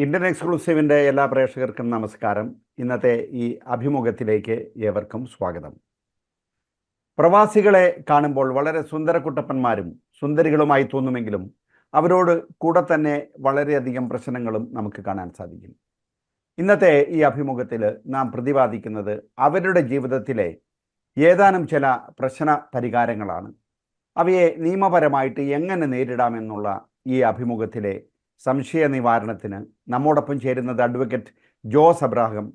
Indian എക്സ്ക്ലൂസീവിൻ്റെ എല്ലാ പ്രേക്ഷകർക്കും നമസ്കാരം. ഇന്നത്തെ ഈ അഭിമുഖത്തിലേക്ക് ഏവർക്കും സ്വാഗതം. പ്രവാസികളെ കാണുമ്പോൾ വളരെ സുന്ദരക്കുട്ടപ്പന്മാരും സുന്ദരികളുമായി തോന്നുമെങ്കിലും അവരോട് കൂടെ തന്നെ വളരെയധികം പ്രശ്നങ്ങളും നമുക്ക് കാണാൻ സാധിക്കും. ഇന്നത്തെ ഈ അഭിമുഖത്തിൽ നാം പ്രതിപാദിക്കുന്നത് അവരുടെ ജീവിതത്തിലെ ഏതാനും ചില പ്രശ്ന പരിഹാരങ്ങളാണ്. അവയെ നിയമപരമായിട്ട് എങ്ങനെ നേരിടാമെന്നുള്ള ഈ അഭിമുഖത്തിലെ സംശയ നിവാരണത്തിന് നമ്മോടൊപ്പം ചേരുന്നത് അഡ്വക്കേറ്റ് ജോസ് അബ്രഹാം,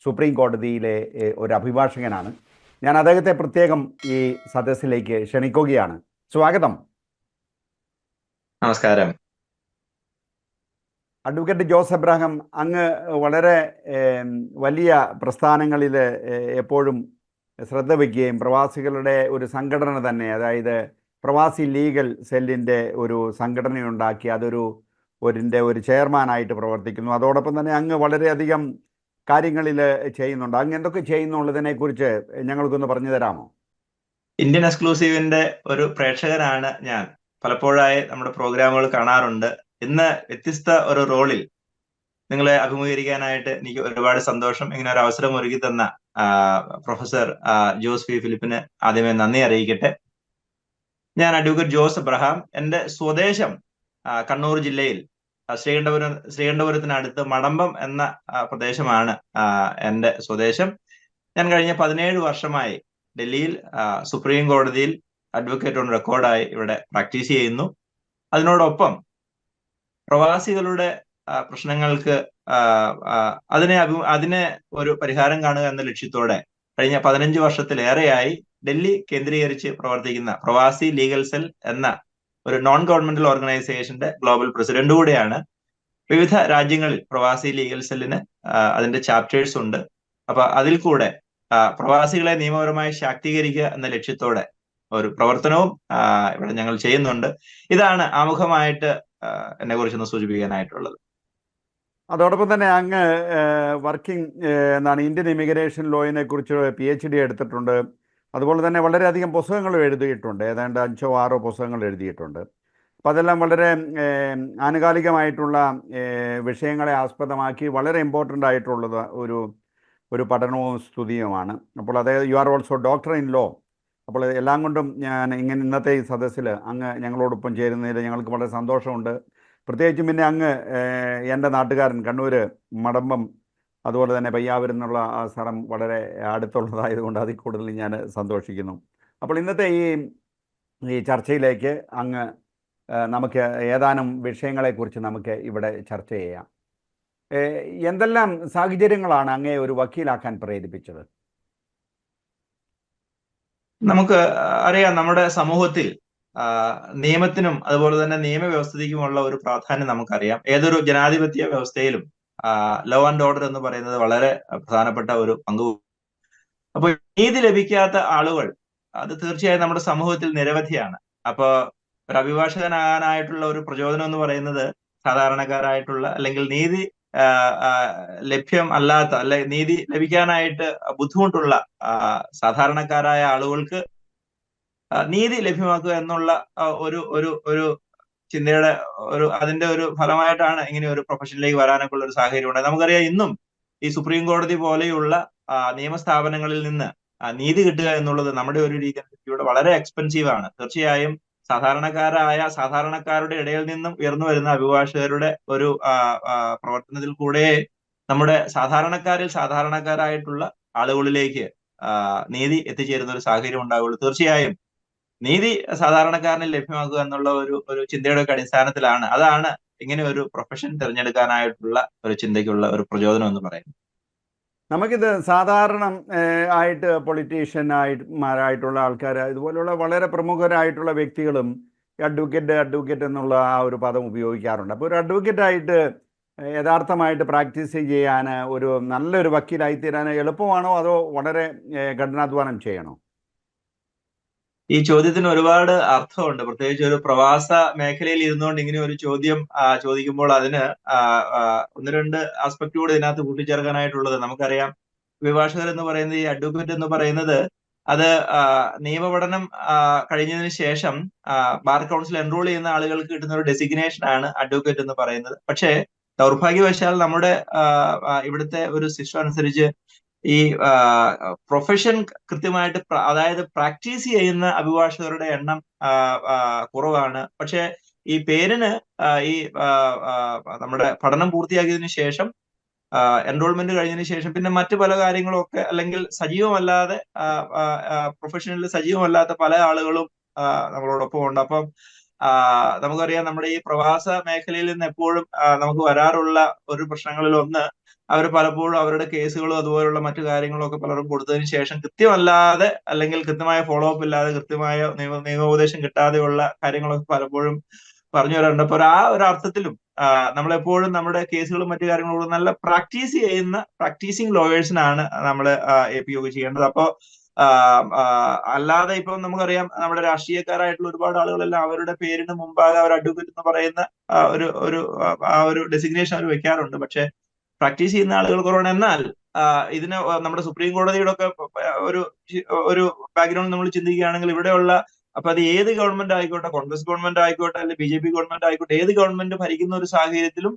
സുപ്രീം കോടതിയിലെ ഒരു അഭിഭാഷകനാണ്. ഞാൻ അദ്ദേഹത്തെ പ്രത്യേകം ഈ സദസ്സിലേക്ക് ക്ഷണിക്കുകയാണ്. സ്വാഗതം. നമസ്കാരം. അഡ്വക്കേറ്റ് ജോസ് അബ്രഹാം, അങ്ങ് വളരെ വലിയ പ്രസ്ഥാനങ്ങളിൽ എപ്പോഴും ശ്രദ്ധ വയ്ക്കുകയും പ്രവാസികളുടെ ഒരു സംഘടന തന്നെ, അതായത് പ്രവാസി ലീഗൽ സെല്ലിൻ്റെ ഒരു സംഘടനയുണ്ടാക്കി ഒരു ചെയർമാനായിട്ട് പ്രവർത്തിക്കുന്നു. അതോടൊപ്പം തന്നെ അങ്ങ് വളരെയധികം കാര്യങ്ങളിൽ ചെയ്യുന്നുണ്ട്. അങ്ങ് എന്തൊക്കെ ചെയ്യുന്നുള്ളതിനെക്കുറിച്ച് ഞങ്ങൾക്കൊന്ന് പറഞ്ഞു തരാമോ? ഇന്ത്യൻ എക്സ്ക്ലൂസീവിന്റെ ഒരു പ്രേക്ഷകനാണ് ഞാൻ. പലപ്പോഴായി നമ്മുടെ പ്രോഗ്രാമുകൾ കാണാറുണ്ട്. ഇന്ന് വ്യത്യസ്ത ഒരു റോളിൽ നിങ്ങളെ അഭിമുഖീകരിക്കാനായിട്ട് എനിക്ക് ഒരുപാട് സന്തോഷം. ഇങ്ങനെ ഒരു അവസരം ഒരുക്കി തന്ന പ്രൊഫസർ ജോസ് പി ഫിലിപ്പിന് ആദ്യമേ നന്ദി അറിയിക്കട്ടെ. ഞാൻ അഡ്വക്കേറ്റ് ജോസ് അബ്രഹാം. എൻ്റെ സ്വദേശം കണ്ണൂർ ജില്ലയിൽ ശ്രീകണ്ഠപുരത്തിനടുത്ത് മടമ്പം എന്ന പ്രദേശമാണ് എൻ്റെ സ്വദേശം. ഞാൻ കഴിഞ്ഞ 17 വർഷമായി ഡൽഹിയിൽ സുപ്രീം കോടതിയിൽ അഡ്വക്കേറ്റ് ഓൺ റെക്കോർഡായി ഇവിടെ പ്രാക്ടീസ് ചെയ്യുന്നു. അതിനോടൊപ്പം പ്രവാസികളുടെ പ്രശ്നങ്ങൾക്ക് അതിനെ ഒരു പരിഹാരം കാണുക എന്ന ലക്ഷ്യത്തോടെ കഴിഞ്ഞ 15 വർഷത്തിലേറെയായി ഡൽഹി കേന്ദ്രീകരിച്ച് പ്രവർത്തിക്കുന്ന പ്രവാസി ലീഗൽ സെൽ എന്ന ഒരു നോൺ ഗവൺമെന്റൽ ഓർഗനൈസേഷന്റെ ഗ്ലോബൽ പ്രസിഡന്റ് കൂടെയാണ്. വിവിധ രാജ്യങ്ങളിൽ പ്രവാസി ലീഗൽ സെല്ലിന് അതിന്റെ ചാപ്റ്റേഴ്സ് ഉണ്ട്. അപ്പൊ അതിൽ കൂടെ പ്രവാസികളെ നിയമപരമായി ശാക്തീകരിക്കുക എന്ന ലക്ഷ്യത്തോടെ ഒരു പ്രവർത്തനവും ഇവിടെ ഞങ്ങൾ ചെയ്യുന്നുണ്ട്. ഇതാണ് ആമുഖമായിട്ട് എന്നെ കുറിച്ചൊന്ന് സൂചിപ്പിക്കാനായിട്ടുള്ളത്. അതോടൊപ്പം തന്നെ അങ്ങ് ഇന്ത്യൻ ഇമിഗ്രേഷൻ ലോയിനെ കുറിച്ച് PhD എടുത്തിട്ടുണ്ട്. അതുപോലെ തന്നെ വളരെയധികം പുസ്തകങ്ങളും എഴുതിയിട്ടുണ്ട്. ഏതാണ്ട് 5 or 6 പുസ്തകങ്ങൾ എഴുതിയിട്ടുണ്ട്. അപ്പം അതെല്ലാം വളരെ ആനുകാലികമായിട്ടുള്ള വിഷയങ്ങളെ ആസ്പദമാക്കി വളരെ ഇമ്പോർട്ടൻ്റ് ആയിട്ടുള്ളത് ഒരു പഠനവും സ്തുതിയുമാണ്. അപ്പോൾ അതായത് you are also doctor in law. അപ്പോൾ എല്ലാം കൊണ്ടും ഞാൻ ഇന്നത്തെ ഈ സദസ്സിൽ അങ്ങ് ഞങ്ങളോടൊപ്പം ചേരുന്നതിൽ ഞങ്ങൾക്ക് വളരെ സന്തോഷമുണ്ട്. പ്രത്യേകിച്ചും പിന്നെ അങ്ങ് എൻ്റെ നാട്ടുകാരൻ, കണ്ണൂർ മടമ്പം, അതുപോലെ തന്നെ പയ്യാവൂരിൽ നിന്നുള്ള ആ സ്ഥലം വളരെ അടുത്തുള്ളതായതുകൊണ്ട് അതിൽ കൂടുതൽ ഞാൻ സന്തോഷിക്കുന്നു. അപ്പോൾ ഇന്നത്തെ ഈ ചർച്ചയിലേക്ക് അങ്ങ് നമുക്ക് ഏതാനും വിഷയങ്ങളെക്കുറിച്ച് നമുക്ക് ഇവിടെ ചർച്ച ചെയ്യാം. എന്തെല്ലാം സാഹചര്യങ്ങളാണ് അങ്ങയെ ഒരു വക്കീലാക്കാൻ പ്രേരിപ്പിച്ചത്? നമുക്ക് അറിയാം, നമ്മുടെ സമൂഹത്തിൽ നിയമത്തിനും അതുപോലെ തന്നെ നിയമവ്യവസ്ഥയ്ക്കുമുള്ള ഒരു പ്രാധാന്യം നമുക്കറിയാം. ഏതൊരു ജനാധിപത്യ വ്യവസ്ഥയിലും ലോ ആൻഡ് ഓർഡർ എന്ന് പറയുന്നത് വളരെ പ്രധാനപ്പെട്ട ഒരു പങ്ക്. അപ്പോൾ നീതി ലഭിക്കാത്ത ആളുകൾ അത് തീർച്ചയായും നമ്മുടെ സമൂഹത്തിൽ നിരവധിയാണ്. അപ്പൊ ഒരു അഭിഭാഷകനാകാനായിട്ടുള്ള ഒരു പ്രചോദനം എന്ന് പറയുന്നത് സാധാരണക്കാരായിട്ടുള്ള അല്ലെങ്കിൽ നീതി ലഭ്യം അല്ലാത്ത നീതി ലഭിക്കാനായിട്ട് ബുദ്ധിമുട്ടുള്ള സാധാരണക്കാരായ ആളുകൾക്ക് നീതി ലഭ്യമാക്കുക എന്നുള്ള ഒരു ചിന്തയുടെ അതിന്റെ ഒരു ഫലമായിട്ടാണ് ഇങ്ങനെ ഒരു പ്രൊഫഷനിലേക്ക് വരാനൊക്കെ ഉള്ള ഒരു സാഹചര്യം ഉണ്ട്. നമുക്കറിയാം, ഇന്നും ഈ സുപ്രീം കോടതി പോലെയുള്ള നിയമസ്ഥാപനങ്ങളിൽ നിന്ന് നീതി കിട്ടുക എന്നുള്ളത് നമ്മുടെ ഒരു രീതിയുടെ വളരെ എക്സ്പെൻസീവ് ആണ്. തീർച്ചയായും സാധാരണക്കാരുടെ ഇടയിൽ നിന്നും ഉയർന്നു വരുന്ന അഭിഭാഷകരുടെ ഒരു പ്രവർത്തനത്തിൽ കൂടെ നമ്മുടെ സാധാരണക്കാരായിട്ടുള്ള ആളുകളിലേക്ക് നീതി എത്തിച്ചേരുന്ന ഒരു സാഹചര്യം ഉണ്ടാവുള്ളൂ. തീർച്ചയായും നീതി സാധാരണക്കാരനെ ലഭ്യമാക്കുക എന്നുള്ള ഒരു ചിന്തയുടെ ഒക്കെ അടിസ്ഥാനത്തിലാണ് അതാണ് ഇങ്ങനെ ഒരു പ്രൊഫഷൻ തിരഞ്ഞെടുക്കാനായിട്ടുള്ള ഒരു ചിന്തയ്ക്കുള്ള ഒരു എന്ന് പറയുന്നത്. നമുക്കിത് സാധാരണ ആയിട്ട് പൊളിറ്റീഷ്യന്മാരായിട്ടുള്ള ആൾക്കാർ, ഇതുപോലുള്ള വളരെ പ്രമുഖരായിട്ടുള്ള വ്യക്തികളും അഡ്വക്കേറ്റ് എന്നുള്ള ആ ഒരു പദം ഉപയോഗിക്കാറുണ്ട്. അപ്പോൾ ഒരു അഡ്വക്കേറ്റായിട്ട് യഥാർത്ഥമായിട്ട് പ്രാക്ടീസ് ചെയ്യാൻ ഒരു നല്ലൊരു വക്കീലായി തീരാൻ എളുപ്പമാണോ അതോ വളരെ കഠിനാധ്വാനം ചെയ്യണോ? ഈ ചോദ്യത്തിന് ഒരുപാട് അർത്ഥമുണ്ട്. പ്രത്യേകിച്ച് ഒരു പ്രവാസ മേഖലയിൽ ഇരുന്നുകൊണ്ട് ഇങ്ങനെ ഒരു ചോദ്യം ചോദിക്കുമ്പോൾ അതിന് 1-2 ആസ്പെക്ട് കൂടെ ഇതിനകത്ത് കൂട്ടിച്ചേർക്കാനായിട്ടുള്ളത്. നമുക്കറിയാം, അഭിഭാഷകർ എന്ന് പറയുന്നത്, ഈ അഡ്വക്കേറ്റ് എന്ന് പറയുന്നത്, അത് നിയമപഠനം കഴിഞ്ഞതിന് ശേഷം ബാർ കൗൺസിൽ എൻറോൾ ചെയ്യുന്ന ആളുകൾക്ക് കിട്ടുന്ന ഒരു ഡെസിഗ്നേഷൻ ആണ് അഡ്വക്കേറ്റ് എന്ന് പറയുന്നത്. പക്ഷേ ദൗർഭാഗ്യവശാൽ നമ്മുടെ ഇവിടുത്തെ ഒരു സിസ്റ്റം അനുസരിച്ച് ഈ പ്രൊഫഷൻ കൃത്യമായിട്ട് അതായത് പ്രാക്ടീസ് ചെയ്യുന്ന അഭിഭാഷകരുടെ എണ്ണം കുറവാണ്. പക്ഷെ ഈ പേരിന് ഈ നമ്മുടെ പഠനം പൂർത്തിയാക്കിയതിനു ശേഷം എൻറോൾമെന്റ് കഴിഞ്ഞതിന് ശേഷം പിന്നെ മറ്റു പല കാര്യങ്ങളും ഒക്കെ അല്ലെങ്കിൽ സജീവമല്ലാതെ പ്രൊഫഷണലിൽ സജീവമല്ലാത്ത പല ആളുകളും നമ്മളോടൊപ്പം ഉണ്ട്. അപ്പം നമുക്കറിയാം നമ്മുടെ ഈ പ്രവാസ മേഖലയിൽ നിന്ന് എപ്പോഴും നമുക്ക് വരാറുള്ള ഒരു പ്രശ്നങ്ങളിൽ ഒന്ന് അവർ പലപ്പോഴും അവരുടെ കേസുകളും അതുപോലുള്ള മറ്റു കാര്യങ്ങളും ഒക്കെ പലരും കൊടുത്തതിന് ശേഷം കൃത്യമല്ലാതെ അല്ലെങ്കിൽ കൃത്യമായ ഫോളോ അപ്പ് ഇല്ലാതെ കൃത്യമായ നിയമോപദേശം കിട്ടാതെയുള്ള കാര്യങ്ങളൊക്കെ പലപ്പോഴും പറഞ്ഞു വരാറുണ്ട്. അപ്പൊ ആ ഒരു അർത്ഥത്തിലും നമ്മളെപ്പോഴും നമ്മുടെ കേസുകളും മറ്റു കാര്യങ്ങളും നല്ല പ്രാക്ടീസ് ചെയ്യുന്ന പ്രാക്ടീസിങ് ലോയേഴ്സിനാണ് നമ്മൾ APOG ചെയ്യേണ്ടത്. അപ്പോ അല്ലാതെ ഇപ്പം നമുക്കറിയാം നമ്മുടെ രാഷ്ട്രീയക്കാരായിട്ടുള്ള ഒരുപാട് ആളുകളെല്ലാം അവരുടെ പേരിന് മുമ്പാകെ അവർ അഡ്വക്കേറ്റ് എന്ന് പറയുന്ന ഒരു ഡെസിഗ്നേഷൻ അവർ വെക്കാറുണ്ട്. പക്ഷെ പ്രാക്ടീസ് ചെയ്യുന്ന ആളുകൾ കുറവാണ്. എന്നാൽ ഇതിന് നമ്മുടെ സുപ്രീം കോടതിയുടെ ഒക്കെ ഒരു ബാക്ക്ഗ്രൗണ്ട് നമ്മൾ ചിന്തിക്കുകയാണെങ്കിൽ ഇവിടെയുള്ള അപ്പൊ അത് ഏത് ഗവൺമെന്റ് ആയിക്കോട്ടെ, കോൺഗ്രസ് ഗവൺമെന്റ് ആയിക്കോട്ടെ, അല്ലെങ്കിൽ BJP ഗവൺമെന്റ് ആയിക്കോട്ടെ, ഏത് ഗവൺമെന്റ് ഭരിക്കുന്ന ഒരു സാഹചര്യത്തിലും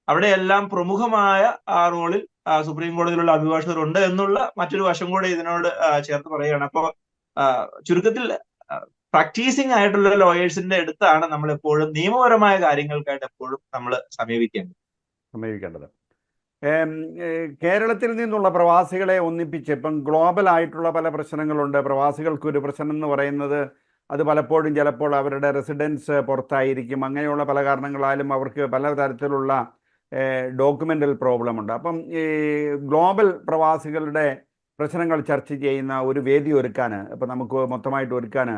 അവിടെയെല്ലാം പ്രമുഖമായ ആ റോളിൽ സുപ്രീം കോടതിയിലുള്ള അഭിഭാഷകർ ഉണ്ട് എന്നുള്ള മറ്റൊരു വശം കൂടെ ഇതിനോട് ചേർത്ത് പറയുകയാണ്. അപ്പോ ചുരുക്കത്തിൽ പ്രാക്ടീസിങ് ആയിട്ടുള്ള ലോയേഴ്സിന്റെ അടുത്താണ് നമ്മൾ എപ്പോഴും നിയമപരമായ കാര്യങ്ങൾക്കായിട്ട് എപ്പോഴും നമ്മൾ സമീപിക്കേണ്ടത്. കേരളത്തിൽ നിന്നുള്ള പ്രവാസികളെ ഒന്നിപ്പിച്ച് ഇപ്പം ഗ്ലോബൽ ആയിട്ടുള്ള പല പ്രശ്നങ്ങളുണ്ട്. പ്രവാസികൾക്കൊരു പ്രശ്നം എന്ന് പറയുന്നത് അത് പലപ്പോഴും ചിലപ്പോൾ അവരുടെ റെസിഡൻസ് പുറത്തായിരിക്കും. അങ്ങനെയുള്ള പല കാരണങ്ങളാലും അവർക്ക് പലതരത്തിലുള്ള ഡോക്യുമെൻ്റൽ പ്രോബ്ലമുണ്ട്. അപ്പം ഈ ഗ്ലോബൽ പ്രവാസികളുടെ പ്രശ്നങ്ങൾ ചർച്ച ചെയ്യുന്ന ഒരു വേദി ഒരുക്കാൻ ഇപ്പം നമുക്ക് മൊത്തമായിട്ട് ഒരുക്കാൻ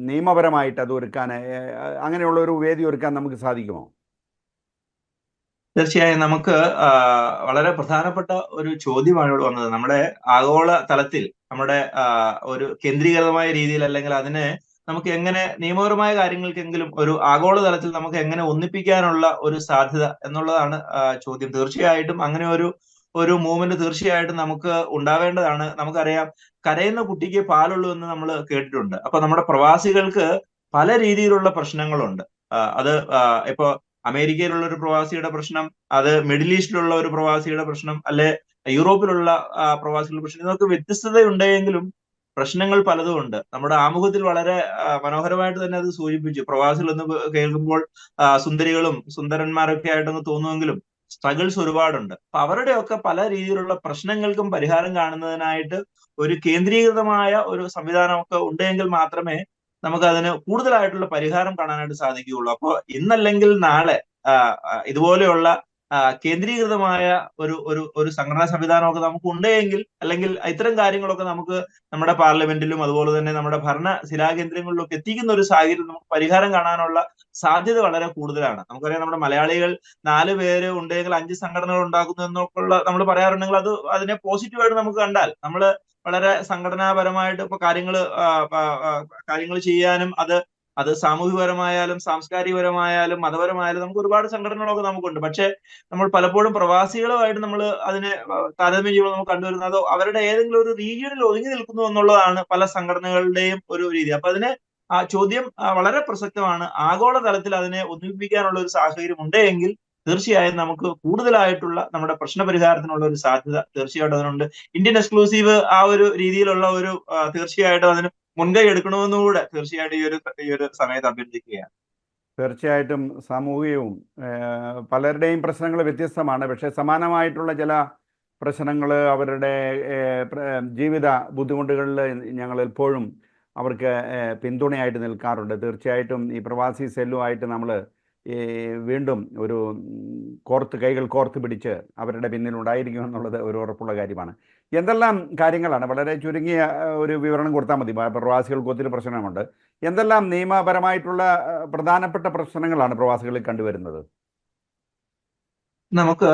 നിയമപരമായിട്ട് അത് ഒരുക്കാൻ അങ്ങനെയുള്ള ഒരു വേദി ഒരുക്കാൻ നമുക്ക് സാധിക്കുമോ? തീർച്ചയായും നമുക്ക് വളരെ പ്രധാനപ്പെട്ട ഒരു ചോദ്യമാണ് ഇവിടെ വന്നത്. നമ്മുടെ ആഗോള തലത്തിൽ നമ്മുടെ ഒരു കേന്ദ്രീകൃതമായ രീതിയിൽ അല്ലെങ്കിൽ അതിനെ നമുക്ക് എങ്ങനെ നിയമപരമായ കാര്യങ്ങൾക്കെങ്കിലും ഒരു ആഗോള തലത്തിൽ നമുക്ക് എങ്ങനെ ഒന്നിപ്പിക്കാനുള്ള ഒരു സാധ്യത എന്നുള്ളതാണ് ചോദ്യം. തീർച്ചയായിട്ടും അങ്ങനെ ഒരു മൂവ്മെന്റ് തീർച്ചയായിട്ടും നമുക്ക് ഉണ്ടാവേണ്ടതാണ്. നമുക്കറിയാം കരയുന്ന കുട്ടിക്ക് പാലുള്ളൂ എന്ന് നമ്മൾ കേട്ടിട്ടുണ്ട്. അപ്പൊ നമ്മുടെ പ്രവാസികൾക്ക് പല രീതിയിലുള്ള പ്രശ്നങ്ങളുണ്ട്. അത് ഇപ്പോ അമേരിക്കയിലുള്ള ഒരു പ്രവാസിയുടെ പ്രശ്നം, അത് മിഡിൽ ഈസ്റ്റിലുള്ള ഒരു പ്രവാസിയുടെ പ്രശ്നം, അല്ലെ യൂറോപ്പിലുള്ള പ്രവാസികളുടെ പ്രശ്നം, ഇതൊക്കെ വ്യത്യസ്തതയുണ്ടെങ്കിലും പ്രശ്നങ്ങൾ പലതും ഉണ്ട്. നമ്മുടെ ആമുഖത്തിൽ വളരെ മനോഹരമായിട്ട് തന്നെ അത് സൂചിപ്പിച്ചു. പ്രവാസികൾ എന്ന് കേൾക്കുമ്പോൾ സുന്ദരികളും സുന്ദരന്മാരൊക്കെ ആയിട്ടൊന്ന് തോന്നുമെങ്കിലും സ്ട്രഗിൾസ് ഒരുപാടുണ്ട്. അപ്പൊ അവരുടെയൊക്കെ പല രീതിയിലുള്ള പ്രശ്നങ്ങൾക്കും പരിഹാരം കാണുന്നതിനായിട്ട് ഒരു കേന്ദ്രീകൃതമായ ഒരു സംവിധാനമൊക്കെ ഉണ്ടെങ്കിൽ മാത്രമേ നമുക്ക് അതിന് കൂടുതലായിട്ടുള്ള പരിഹാരം കാണാനായിട്ട് സാധിക്കുകയുള്ളൂ. അപ്പോൾ ഇന്നല്ലെങ്കിൽ നാളെ ഇതുപോലെയുള്ള കേന്ദ്രീകൃതമായ ഒരു സംഘടനാ സംവിധാനമൊക്കെ നമുക്ക് ഉണ്ടെങ്കിൽ, അല്ലെങ്കിൽ ഇത്തരം കാര്യങ്ങളൊക്കെ നമുക്ക് നമ്മുടെ പാർലമെന്റിലും അതുപോലെ തന്നെ നമ്മുടെ ഭരണ ശിലാകേന്ദ്രങ്ങളിലൊക്കെ എത്തിക്കുന്ന ഒരു സാഹചര്യം നമുക്ക് പരിഹാരം കാണാനുള്ള സാധ്യത വളരെ കൂടുതലാണ്. നമുക്കറിയാം നമ്മുടെ മലയാളികൾ 4 പേര് ഉണ്ടെങ്കിൽ 5 സംഘടനകൾ ഉണ്ടാക്കുന്നു എന്നൊക്കെയുള്ള നമ്മൾ പറയാറുണ്ടെങ്കിൽ അതിനെ പോസിറ്റീവായിട്ട് നമുക്ക് കണ്ടാൽ നമ്മൾ വളരെ സംഘടനാപരമായിട്ട് ഇപ്പൊ കാര്യങ്ങൾ ചെയ്യാനും അത് സാമൂഹികപരമായാലും സാംസ്കാരികപരമായാലും മതപരമായാലും നമുക്ക് ഒരുപാട് സംഘടനകളൊക്കെ നമുക്കുണ്ട്. പക്ഷെ നമ്മൾ പലപ്പോഴും പ്രവാസികളുമായിട്ട് നമ്മൾ അതിനെ താരതമ്യം ചെയ്യുമ്പോൾ നമുക്ക് കണ്ടുവരുന്നത് അവരുടെ ഏതെങ്കിലും ഒരു റീജിയനിൽ ഒതുങ്ങി നിൽക്കുന്നു എന്നുള്ളതാണ് പല സംഘടനകളുടെയും ഒരു രീതി. അപ്പൊ അതിനെ ആ ചോദ്യം വളരെ പ്രസക്തമാണ്. ആഗോള തലത്തിൽ അതിനെ ഒന്നിപ്പിക്കാനുള്ള ഒരു സാഹചര്യം ഉണ്ടെങ്കിൽ തീർച്ചയായും നമുക്ക് കൂടുതലായിട്ടുള്ള നമ്മുടെ പ്രശ്നപരിഹാരത്തിനുള്ള ഒരു സാധ്യത തീർച്ചയായിട്ടും അതിനുണ്ട്. ഇന്ത്യൻ എക്സ്ക്ലൂസീവ് ആ ഒരു രീതിയിലുള്ള ഒരു തീർച്ചയായിട്ടും അതിന് മുൻകൈ എടുക്കണമെന്നുകൂടെ തീർച്ചയായിട്ടും ഈ ഒരു സമയത്ത് അഭ്യർത്ഥിക്കുകയാണ്. തീർച്ചയായിട്ടും സാമൂഹികവും പലരുടെയും പ്രശ്നങ്ങൾ വ്യത്യസ്തമാണ്. പക്ഷേ സമാനമായിട്ടുള്ള ചില പ്രശ്നങ്ങൾ അവരുടെ ജീവിത ബുദ്ധിമുട്ടുകളിൽ ഞങ്ങൾ എപ്പോഴും അവർക്ക് പിന്തുണയായിട്ട് നിൽക്കാറുണ്ട്. തീർച്ചയായിട്ടും ഈ പ്രവാസി സെല്ലുമായിട്ട് നമ്മൾ വീണ്ടും ഒരു കൈകൾ കോർത്ത് പിടിച്ച് അവരുടെ പിന്നിൽ ഉണ്ടായിരിക്കുമെന്നുള്ളത് ഒരു ഉറപ്പുള്ള കാര്യമാണ്. എന്തെല്ലാം കാര്യങ്ങളാണ്, വളരെ ചുരുങ്ങിയ ഒരു വിവരണം കൊടുത്താൽ മതി, പ്രവാസികൾക്ക് ഒത്തിരി പ്രശ്നമുണ്ട്, എന്തെല്ലാം നിയമപരമായിട്ടുള്ള പ്രധാനപ്പെട്ട പ്രശ്നങ്ങളാണ് പ്രവാസികളിൽ കണ്ടുവരുന്നത്? നമുക്ക്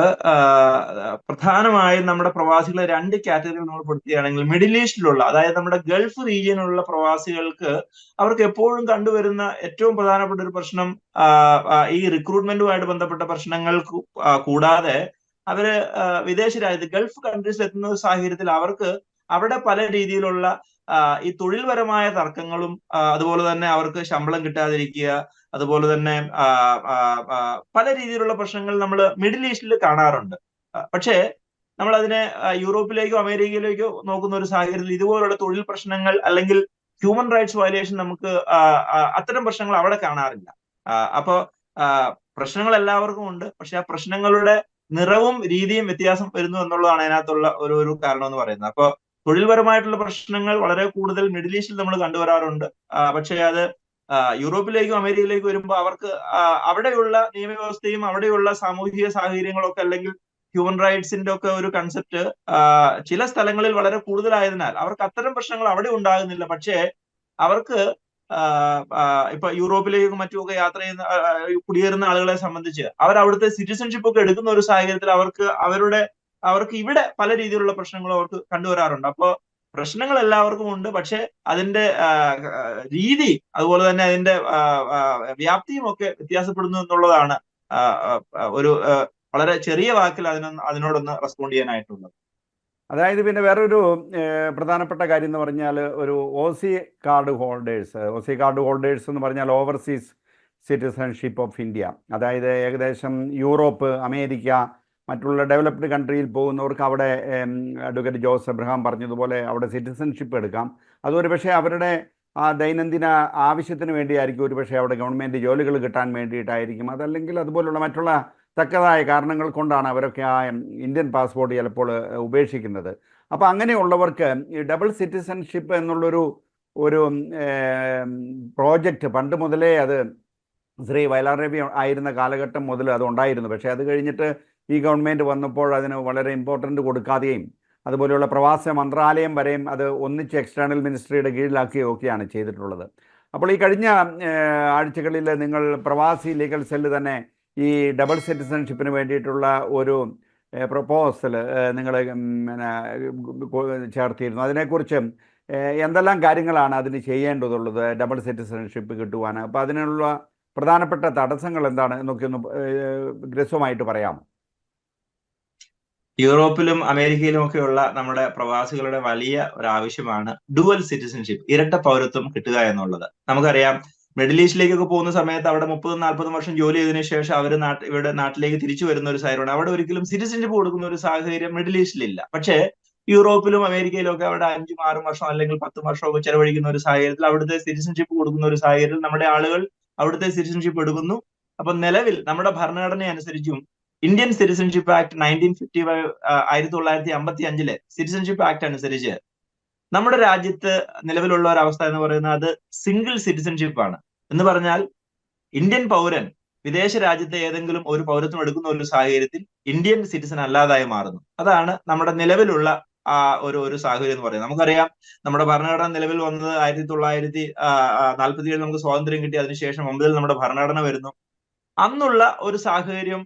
പ്രധാനമായും നമ്മുടെ പ്രവാസികളെ 2 കാറ്റഗറികൾ നമ്മൾ പെടുത്തുകയാണെങ്കിൽ മിഡിൽ ഈസ്റ്റിലുള്ള, അതായത് നമ്മുടെ ഗൾഫ് റീജിയനിലുള്ള പ്രവാസികൾക്ക് അവർക്ക് എപ്പോഴും കണ്ടുവരുന്ന ഏറ്റവും പ്രധാനപ്പെട്ട ഒരു പ്രശ്നം ഈ റിക്രൂട്ട്മെന്റുമായിട്ട് ബന്ധപ്പെട്ട പ്രശ്നങ്ങൾ കൂടാതെ അവര് വിദേശ രാജ്യത്ത് ഗൾഫ് കൺട്രീസിൽ എത്തുന്ന സാഹചര്യത്തിൽ അവർക്ക് അവിടെ പല രീതിയിലുള്ള ഈ തൊഴിൽപരമായ തർക്കങ്ങളും അതുപോലെ തന്നെ അവർക്ക് ശമ്പളം കിട്ടാതിരിക്കുക, അതുപോലെ തന്നെ പല രീതിയിലുള്ള പ്രശ്നങ്ങൾ നമ്മൾ മിഡിൽ ഈസ്റ്റിൽ കാണാറുണ്ട്. പക്ഷേ നമ്മൾ അതിനെ യൂറോപ്പിലേക്കോ അമേരിക്കയിലേക്കോ നോക്കുന്ന ഒരു സാഹചര്യത്തിൽ ഇതുപോലുള്ള തൊഴിൽ പ്രശ്നങ്ങൾ അല്ലെങ്കിൽ ഹ്യൂമൻ റൈറ്റ്സ് വയലേഷൻ നമുക്ക് അത്തരം പ്രശ്നങ്ങൾ അവിടെ കാണാറില്ല. അപ്പോ പ്രശ്നങ്ങൾ എല്ലാവർക്കും ഉണ്ട്, പക്ഷെ ആ പ്രശ്നങ്ങളുടെ നിറവും രീതിയും വ്യത്യാസം വരുന്നു എന്നുള്ളതാണ് അതിനകത്തുള്ള ഒരു കാരണം എന്ന് പറയുന്നത്. അപ്പൊ തൊഴിൽപരമായിട്ടുള്ള പ്രശ്നങ്ങൾ വളരെ കൂടുതൽ മിഡിൽ ഈസ്റ്റിൽ നമ്മൾ കണ്ടുവരാറുണ്ട്. പക്ഷേ അത് യൂറോപ്പിലേക്കും അമേരിക്കയിലേക്കും വരുമ്പോൾ അവർക്ക് അവിടെയുള്ള നിയമവ്യവസ്ഥയും അവിടെയുള്ള സാമൂഹിക സാഹചര്യങ്ങളൊക്കെ അല്ലെങ്കിൽ ഹ്യൂമൻ റൈറ്റ്സിന്റെ ഒക്കെ ഒരു കൺസെപ്റ്റ് ചില സ്ഥലങ്ങളിൽ വളരെ കൂടുതലായതിനാൽ അവർക്ക് അത്തരം പ്രശ്നങ്ങൾ അവിടെ ഉണ്ടാകുന്നില്ല. പക്ഷേ അവർക്ക് ഇപ്പൊ യൂറോപ്പിലേക്കും മറ്റുമൊക്കെ യാത്ര ചെയ്യുന്ന കുടിയേറുന്ന ആളുകളെ സംബന്ധിച്ച് അവർ അവിടുത്തെ സിറ്റിസൺഷിപ്പ് ഒക്കെ എടുക്കുന്ന ഒരു സാഹചര്യത്തിൽ അവർക്ക് ഇവിടെ പല രീതിയിലുള്ള പ്രശ്നങ്ങളും അവർക്ക് കണ്ടുവരാറുണ്ട്. അപ്പോ പ്രശ്നങ്ങൾ എല്ലാവർക്കും ഉണ്ട്, പക്ഷെ അതിന്റെ രീതി അതുപോലെ തന്നെ അതിന്റെ വ്യാപ്തിയും ഒക്കെ വ്യത്യാസപ്പെടുന്നു എന്നുള്ളതാണ് ഒരു വളരെ ചെറിയ വാക്കിൽ അതിനോടൊന്ന് റെസ്പോണ്ട് ചെയ്യാനായിട്ടുള്ളത്. അതായത് പിന്നെ വേറൊരു പ്രധാനപ്പെട്ട കാര്യം എന്ന് പറഞ്ഞാൽ ഒരു OC കാർഡ് ഹോൾഡേഴ്സ് എന്ന് പറഞ്ഞാൽ ഓവർസീസ് സിറ്റിസൺഷിപ്പ് ഓഫ് ഇന്ത്യ. അതായത് ഏകദേശം യൂറോപ്പ്, അമേരിക്ക, മറ്റുള്ള ഡെവലപ്ഡ് കൺട്രിയിൽ പോകുന്നവർക്ക് അവിടെ അഡ്വക്കേറ്റ് ജോസ് എബ്രഹാം പറഞ്ഞതുപോലെ അവിടെ സിറ്റിസൺഷിപ്പ് എടുക്കാം. അതൊരു പക്ഷേ അവരുടെ ആ ദൈനംദിന ആവശ്യത്തിന് വേണ്ടിയായിരിക്കും, ഒരു പക്ഷേ അവിടെ ഗവൺമെൻറ് ജോലികൾ കിട്ടാൻ വേണ്ടിയിട്ടായിരിക്കും, അതല്ലെങ്കിൽ അതുപോലുള്ള മറ്റുള്ള തക്കതായ കാരണങ്ങൾ കൊണ്ടാണ് അവരൊക്കെ ആ ഇന്ത്യൻ പാസ്പോർട്ട് ചിലപ്പോൾ ഉപേക്ഷിക്കുന്നത്. അപ്പോൾ അങ്ങനെയുള്ളവർക്ക് ഈ ഡബിൾ സിറ്റിസൺഷിപ്പ് എന്നുള്ളൊരു പ്രോജക്റ്റ് പണ്ട് മുതലേ അത് ശ്രീ വയലാർ രവി ആയിരുന്ന കാലഘട്ടം മുതൽ അത് ഉണ്ടായിരുന്നു. പക്ഷേ അത് കഴിഞ്ഞിട്ട് ഈ ഗവൺമെൻറ് വന്നപ്പോൾ അതിന് വളരെ ഇമ്പോർട്ടൻ്റ് കൊടുക്കാതെയും അതുപോലെയുള്ള പ്രവാസ മന്ത്രാലയം വരെയും അത് ഒന്നിച്ച് എക്സ്റ്റേണൽ മിനിസ്ട്രിയുടെ കീഴിലാക്കുകയൊക്കെയാണ് ചെയ്തിട്ടുള്ളത്. അപ്പോൾ ഈ കഴിഞ്ഞ ആഴ്ചകളിൽ നിങ്ങൾ പ്രവാസി ലീഗൽ സെല്ല് തന്നെ ഈ ഡബിൾ സിറ്റിസൺഷിപ്പിന് വേണ്ടിയിട്ടുള്ള ഒരു പ്രപ്പോസൽ നിങ്ങൾ ചേർത്തിരുന്നു. അതിനെക്കുറിച്ച് എന്തെല്ലാം കാര്യങ്ങളാണ് അതിന് ചെയ്യേണ്ടതുള്ളത് ഡബിൾ സിറ്റിസൺഷിപ്പ് കിട്ടുവാൻ? അപ്പോൾ അതിനുള്ള പ്രധാനപ്പെട്ട തടസ്സങ്ങൾ എന്താണ് എന്നൊക്കെ ഒന്ന് ഹ്രസ്വമായിട്ട് പറയാമോ? യൂറോപ്പിലും അമേരിക്കയിലും ഒക്കെയുള്ള നമ്മുടെ പ്രവാസികളുടെ വലിയ ഒരു ആവശ്യമാണ് ഡുവൽ സിറ്റിസൺഷിപ്പ്, ഇരട്ട പൗരത്വം കിട്ടുക എന്നുള്ളത്. നമുക്കറിയാം, മിഡിൽ ഈസ്റ്റിലേക്കൊക്കെ പോകുന്ന സമയത്ത് അവിടെ 30-40 വർഷം ജോലി ചെയ്തതിനു ശേഷം അവർ ഇവിടെ നാട്ടിലേക്ക് തിരിച്ചു വരുന്ന ഒരു സാഹചര്യമാണ്. അവിടെ ഒരിക്കലും സിറ്റിസൺഷിപ്പ് കൊടുക്കുന്ന ഒരു സാഹചര്യം മിഡിൽ ഈസ്റ്റിലില്ല. പക്ഷേ യൂറോപ്പിലും അമേരിക്കയിലും ഒക്കെ അവിടെ 5-6 വർഷം അല്ലെങ്കിൽ 10 വർഷമൊക്കെ ചെലവഴിക്കുന്ന ഒരു സാഹചര്യത്തിൽ അവിടുത്തെ സിറ്റിസൺഷിപ്പ് കൊടുക്കുന്ന ഒരു സാഹചര്യത്തിൽ നമ്മുടെ ആളുകൾ അവിടുത്തെ സിറ്റിസൺഷിപ്പ് എടുക്കുന്നു. അപ്പൊ നിലവിൽ നമ്മുടെ ഭരണഘടന അനുസരിച്ചും Indian citizenship act 1955 1955 citizenship act അനുസരിച്ച് നമ്മുടെ രാജ്യത്ത് നിലവിലുള്ള ഒരു അവസ്ഥ എന്ന് പറയുന്നത് അത് സിംഗിൾ സിറ്റിസൺഷിപ്പ് ആണ്. എന്ന് പറഞ്ഞാൽ ഇന്ത്യൻ പൗരൻ വിദേശ രാജ്യത്തെ ഏതെങ്കിലും ഒരു പൗരത്വം എടുക്കുന്ന ഒരു സാഹചര്യത്തിൽ ഇന്ത്യൻ സിറ്റിസൺ അല്ലാതായി മാറുന്നു. അതാണ് നമ്മുടെ നിലവിലുള്ള ഒരു സാഹചര്യം എന്ന് പറയുന്നത്. നമുക്കറിയാം, നമ്മുടെ ഭരണഘടന നിലവിൽ വന്നത് 1947 നമുക്ക് സ്വാതന്ത്ര്യം കിട്ടി. അതിനുശേഷം 9 നമ്മുടെ ഭരണഘടന വരുന്നു. അന്നുള്ള ഒരു സാഹചര്യം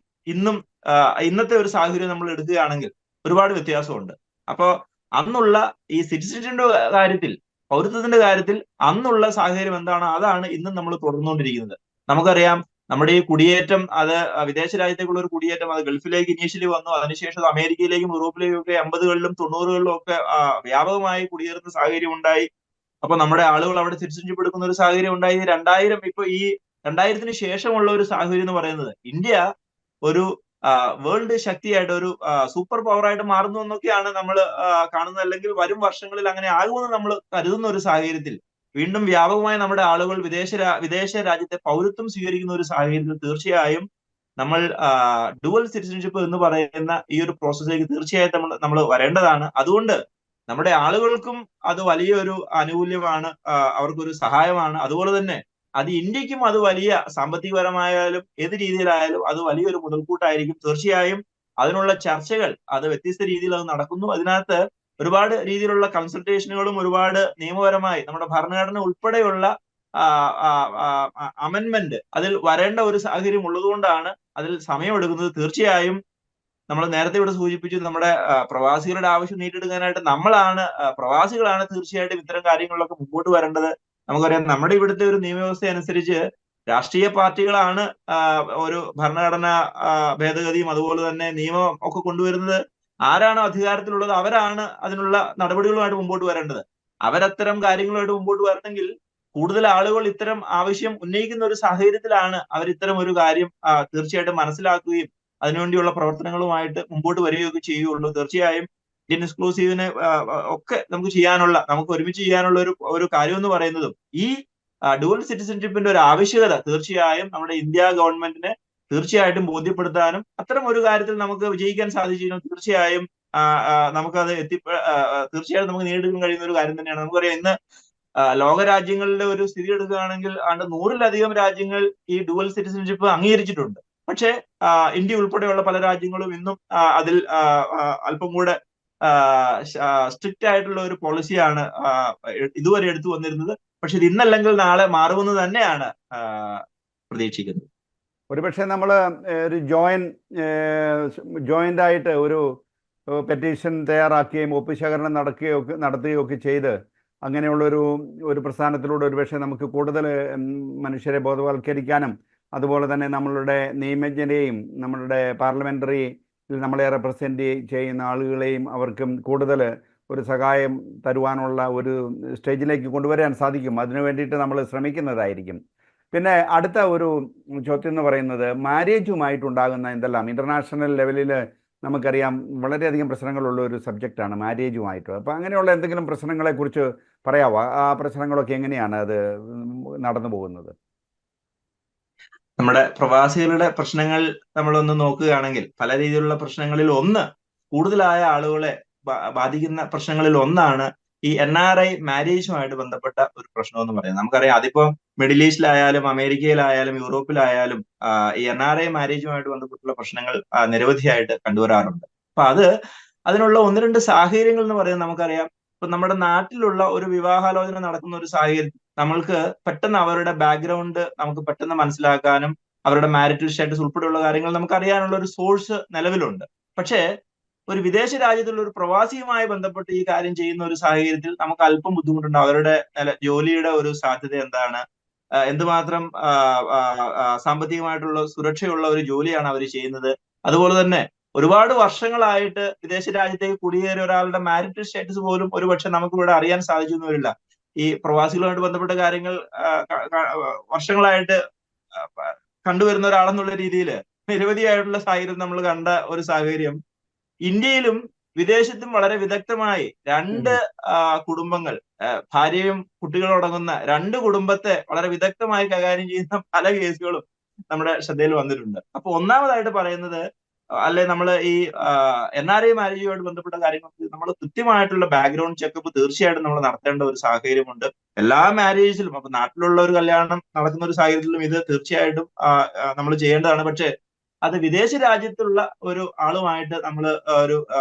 ഇന്നത്തെ ഒരു സാഹചര്യം നമ്മൾ എടുക്കുകയാണെങ്കിൽ ഒരുപാട് വ്യത്യാസമുണ്ട്. അപ്പോ അന്നുള്ള ഈ സിറ്റിസൺഷിപ്പിന്റെ കാര്യത്തിൽ, പൗരത്വത്തിന്റെ കാര്യത്തിൽ അന്നുള്ള സാഹചര്യം എന്താണോ അതാണ് ഇന്നും നമ്മൾ തുടർന്നുകൊണ്ടിരിക്കുന്നത്. നമുക്കറിയാം, നമ്മുടെ ഈ കുടിയേറ്റം അത് വിദേശ രാജ്യത്തേക്കുള്ള ഒരു കുടിയേറ്റം അത് ഗൾഫിലേക്ക് ഇനീഷ്യലി വന്നു. അതിനുശേഷം അമേരിക്കയിലേക്കും യൂറോപ്പിലേക്കും ഒക്കെ 80കളിലും 90കളിലും ഒക്കെ വ്യാപകമായി കുടിയേറുന്ന സാഹചര്യം ഉണ്ടായി. അപ്പൊ നമ്മുടെ ആളുകൾ അവിടെ സിറ്റിസൺഷിപ്പ് എടുക്കുന്ന ഒരു സാഹചര്യം ഉണ്ടായി. 2000-ന് ശേഷമുള്ള ഒരു സാഹചര്യം എന്ന് പറയുന്നത് ഇന്ത്യ ഒരു വേൾഡ് ശക്തിയായിട്ട്, ഒരു സൂപ്പർ പവർ ആയിട്ട് മാറുന്നു എന്നൊക്കെയാണ് നമ്മൾ കാണുന്നത്. അല്ലെങ്കിൽ വരും വർഷങ്ങളിൽ അങ്ങനെ ആകുമെന്ന് നമ്മൾ കരുതുന്ന ഒരു സാഹചര്യത്തിൽ വീണ്ടും വ്യാപകമായി നമ്മുടെ ആളുകൾ വിദേശ രാജ്യത്തെ പൗരത്വം സ്വീകരിക്കുന്ന ഒരു സാഹചര്യത്തിൽ തീർച്ചയായും നമ്മൾ ഡുവൽ സിറ്റിസൺഷിപ്പ് എന്ന് പറയുന്ന ഈ ഒരു പ്രോസസ്സിലേക്ക് തീർച്ചയായിട്ടും നമ്മൾ വരേണ്ടതാണ്. അതുകൊണ്ട് നമ്മുടെ ആളുകൾക്കും അത് വലിയൊരു ആനുകൂല്യമാണ്, അവർക്കൊരു സഹായമാണ്. അതുപോലെ തന്നെ അത് ഇന്ത്യക്കും അത് വലിയ സാമ്പത്തികപരമായാലും ഏത് രീതിയിലായാലും അത് വലിയൊരു മുതൽക്കൂട്ടായിരിക്കും. തീർച്ചയായും അതിനുള്ള ചർച്ചകൾ അത് വ്യത്യസ്ത രീതിയിൽ അത് നടക്കുന്നു. അതിനകത്ത് ഒരുപാട് രീതിയിലുള്ള കൺസൾട്ടേഷനുകളും ഒരുപാട് നിയമപരമായി നമ്മുടെ ഭരണഘടന ഉൾപ്പെടെയുള്ള അമെൻമെന്റ് അതിൽ വരേണ്ട ഒരു സാഹചര്യം ഉള്ളതുകൊണ്ടാണ് അതിൽ സമയമെടുക്കുന്നത്. തീർച്ചയായും നമ്മൾ നേരത്തെ ഇവിടെ സൂചിപ്പിച്ചു, നമ്മുടെ പ്രവാസികളുടെ ആവശ്യം നേടിയെടുക്കാനായിട്ട് പ്രവാസികളാണ് തീർച്ചയായിട്ടും ഇത്തരം കാര്യങ്ങളിലൊക്കെ മുമ്പോട്ട് വരേണ്ടത്. നമുക്കറിയാം, നമ്മുടെ ഇവിടുത്തെ ഒരു നിയമവ്യവസ്ഥ അനുസരിച്ച് രാഷ്ട്രീയ പാർട്ടികളാണ് ഒരു ഭരണഘടന ഭേദഗതിയും അതുപോലെ തന്നെ നിയമം ഒക്കെ കൊണ്ടുവരുന്നത്. ആരാണോ അധികാരത്തിലുള്ളത് അവരാണ് അതിനുള്ള നടപടികളുമായിട്ട് മുമ്പോട്ട് വരേണ്ടത്. അവരത്തരം കാര്യങ്ങളുമായിട്ട് മുമ്പോട്ട് വരണമെങ്കിൽ കൂടുതൽ ആളുകൾ ഇത്തരം ആവശ്യം ഉന്നയിക്കുന്ന ഒരു സാഹചര്യത്തിലാണ് അവർ ഇത്തരം ഒരു കാര്യം തീർച്ചയായിട്ടും മനസ്സിലാക്കുകയും അതിനുവേണ്ടിയുള്ള പ്രവർത്തനങ്ങളുമായിട്ട് മുമ്പോട്ട് വരികയൊക്കെ ചെയ്യുകയുള്ളൂ. തീർച്ചയായും ഇന്ത്യൻ എക്സ്ക്ലൂസീവിനെ ഒക്കെ നമുക്ക് ഒരുമിച്ച് ചെയ്യാനുള്ള ഒരു കാര്യം എന്ന് പറയുന്നതും ഈ ഡുവൽ സിറ്റിസൺഷിപ്പിന്റെ ഒരു ആവശ്യകത തീർച്ചയായും നമ്മുടെ ഇന്ത്യ ഗവൺമെന്റിനെ തീർച്ചയായിട്ടും ബോധ്യപ്പെടുത്താനും അത്തരം ഒരു കാര്യത്തിൽ നമുക്ക് വിജയിക്കാൻ സാധിച്ചു തീർച്ചയായും നമുക്കത് തീർച്ചയായും നമുക്ക് നേടിയെടുക്കാൻ കഴിയുന്ന ഒരു കാര്യം തന്നെയാണ്. നമുക്കറിയാം ഇന്ന് ലോകരാജ്യങ്ങളുടെ ഒരു സ്ഥിതി എടുക്കുകയാണെങ്കിൽ 100-ലധികം രാജ്യങ്ങൾ ഈ ഡുവൽ സിറ്റിസൺഷിപ്പ് അംഗീകരിച്ചിട്ടുണ്ട്. പക്ഷേ ഇന്ത്യ ഉൾപ്പെടെയുള്ള പല രാജ്യങ്ങളും ഇന്നും അതിൽ അല്പം കൂടെ സ്ട്രിക്റ്റ് ആയിട്ടുള്ള ഒരു പോളിസിയാണ് ഇതുവരെ എടുത്തു വന്നിരുന്നത്. പക്ഷെ ഇത് ഇന്നല്ലെങ്കിൽ നാളെ മാറുമെന്ന് തന്നെയാണ് പ്രതീക്ഷിക്കുന്നത്. ഒരുപക്ഷെ നമ്മൾ ഒരു ജോയിൻ്റ് ആയിട്ട് ഒരു പെറ്റീഷൻ തയ്യാറാക്കുകയും ഒപ്പുശേഖരണം നടത്തുകയും ഒക്കെ ചെയ്ത് അങ്ങനെയുള്ളൊരു പ്രസ്ഥാനത്തിലൂടെ ഒരുപക്ഷെ നമുക്ക് കൂടുതൽ മനുഷ്യരെ ബോധവൽക്കരിക്കാനും അതുപോലെ തന്നെ നമ്മളുടെ നിയമജ്ഞരെയും നമ്മളുടെ പാർലമെൻ്ററി നമ്മളെ റെപ്രസെൻ്റ് ചെയ്യുന്ന ആളുകളെയും അവർക്കും കൂടുതൽ ഒരു സഹായം തരുവാനുള്ള ഒരു സ്റ്റേജിലേക്ക് കൊണ്ടുവരാൻ സാധിക്കും. അതിനു വേണ്ടിയിട്ട് നമ്മൾ ശ്രമിക്കുന്നതായിരിക്കും. പിന്നെ അടുത്ത ഒരു ചോദ്യം എന്ന് പറയുന്നത് മാരേജുമായിട്ടുണ്ടാകുന്ന എന്തെല്ലാം ഇൻ്റർനാഷണൽ ലെവലിൽ നമുക്കറിയാം വളരെയധികം പ്രശ്നങ്ങളുള്ള ഒരു സബ്ജക്റ്റാണ് മാരേജുമായിട്ട്. അപ്പോൾ അങ്ങനെയുള്ള എന്തെങ്കിലും പ്രശ്നങ്ങളെക്കുറിച്ച് പറയാമോ? ആ പ്രശ്നങ്ങളൊക്കെ എങ്ങനെയാണ് അത് നടന്നു പോകുന്നത്? നമ്മുടെ പ്രവാസികളുടെ പ്രശ്നങ്ങൾ നമ്മളൊന്ന് നോക്കുകയാണെങ്കിൽ പല രീതിയിലുള്ള പ്രശ്നങ്ങളിൽ കൂടുതലായ ആളുകളെ ബാധിക്കുന്ന പ്രശ്നങ്ങളിൽ ഒന്നാണ് ഈ NRI മാരേജുമായിട്ട് ബന്ധപ്പെട്ട ഒരു പ്രശ്നം എന്ന് പറയുന്നത്. നമുക്കറിയാം അതിപ്പോ മിഡിൽ ഈസ്റ്റിലായാലും അമേരിക്കയിലായാലും യൂറോപ്പിലായാലും ഈ NRI മാരേജുമായിട്ട് ബന്ധപ്പെട്ടുള്ള പ്രശ്നങ്ങൾ നിരവധിയായിട്ട് കണ്ടുവരാറുണ്ട്. അപ്പൊ അതിനുള്ള 1-2 സാഹചര്യങ്ങൾ എന്ന് പറയുന്നത് നമുക്കറിയാം. ഇപ്പൊ നമ്മുടെ നാട്ടിലുള്ള ഒരു വിവാഹാലോചന നടക്കുന്ന ഒരു സാഹചര്യം നമ്മൾക്ക് പെട്ടെന്ന് അവരുടെ ബാക്ക്ഗ്രൗണ്ട് നമുക്ക് പെട്ടെന്ന് മനസ്സിലാക്കാനും അവരുടെ മാരിറ്റൽ സ്റ്റാറ്റസ് ഉൾപ്പെടെയുള്ള കാര്യങ്ങൾ നമുക്ക് അറിയാനുള്ള ഒരു സോഴ്സ് നിലവിലുണ്ട്. പക്ഷേ ഒരു വിദേശ രാജ്യത്തുള്ള ഒരു പ്രവാസിയുമായി ബന്ധപ്പെട്ട് ഈ കാര്യം ചെയ്യുന്ന ഒരു സാഹചര്യത്തിൽ നമുക്ക് അല്പം ബുദ്ധിമുട്ടുണ്ട്. അവരുടെ ജോലിയുടെ ഒരു സാധ്യത എന്താണ്, എന്തുമാത്രം സാമ്പത്തികമായിട്ടുള്ള സുരക്ഷയുള്ള ഒരു ജോലിയാണ് അവർ ചെയ്യുന്നത്, അതുപോലെ തന്നെ ഒരുപാട് വർഷങ്ങളായിട്ട് വിദേശ രാജ്യത്തേക്ക് കുടിയേറിയ ഒരാളുടെ മാരിറ്റൽ സ്റ്റാറ്റസ് പോലും ഒരുപക്ഷെ നമുക്ക് ഇവിടെ അറിയാൻ സാധിച്ചെന്ന് വരില്ല. ഈ പ്രവാസികളുമായിട്ട് ബന്ധപ്പെട്ട കാര്യങ്ങൾ വർഷങ്ങളായിട്ട് കണ്ടുവരുന്ന ഒരാളെന്നുള്ള രീതിയിൽ നിരവധിയായിട്ടുള്ള സാഹചര്യം നമ്മൾ കണ്ട ഒരു സാഹചര്യം ഇന്ത്യയിലും വിദേശത്തും വളരെ വിദഗ്ധമായി 2 കുടുംബങ്ങൾ, ഭാര്യയും കുട്ടികളും അടങ്ങുന്ന 2 കുടുംബത്തെ വളരെ വിദഗ്ധമായി കൈകാര്യം ചെയ്യുന്ന പല കേസുകളും നമ്മുടെ ശ്രദ്ധയിൽ വന്നിട്ടുണ്ട്. അപ്പൊ ഒന്നാമതായിട്ട് പറയുന്നത് നമ്മൾ ഈ NRI മാരേജുമായിട്ട് ബന്ധപ്പെട്ട കാര്യങ്ങൾക്ക് നമ്മൾ കൃത്യമായിട്ടുള്ള ബാക്ക്ഗ്രൗണ്ട് ചെക്കപ്പ് തീർച്ചയായിട്ടും നമ്മൾ നടത്തേണ്ട ഒരു സാഹചര്യമുണ്ട്. എല്ലാ മാരേജിലും അപ്പൊ നാട്ടിലുള്ള ഒരു കല്യാണം നടക്കുന്ന ഒരു സാഹചര്യത്തിലും ഇത് തീർച്ചയായിട്ടും നമ്മൾ ചെയ്യേണ്ടതാണ്. പക്ഷേ അത് വിദേശ രാജ്യത്തുള്ള ഒരു ആളുമായിട്ട് നമ്മൾ ഒരു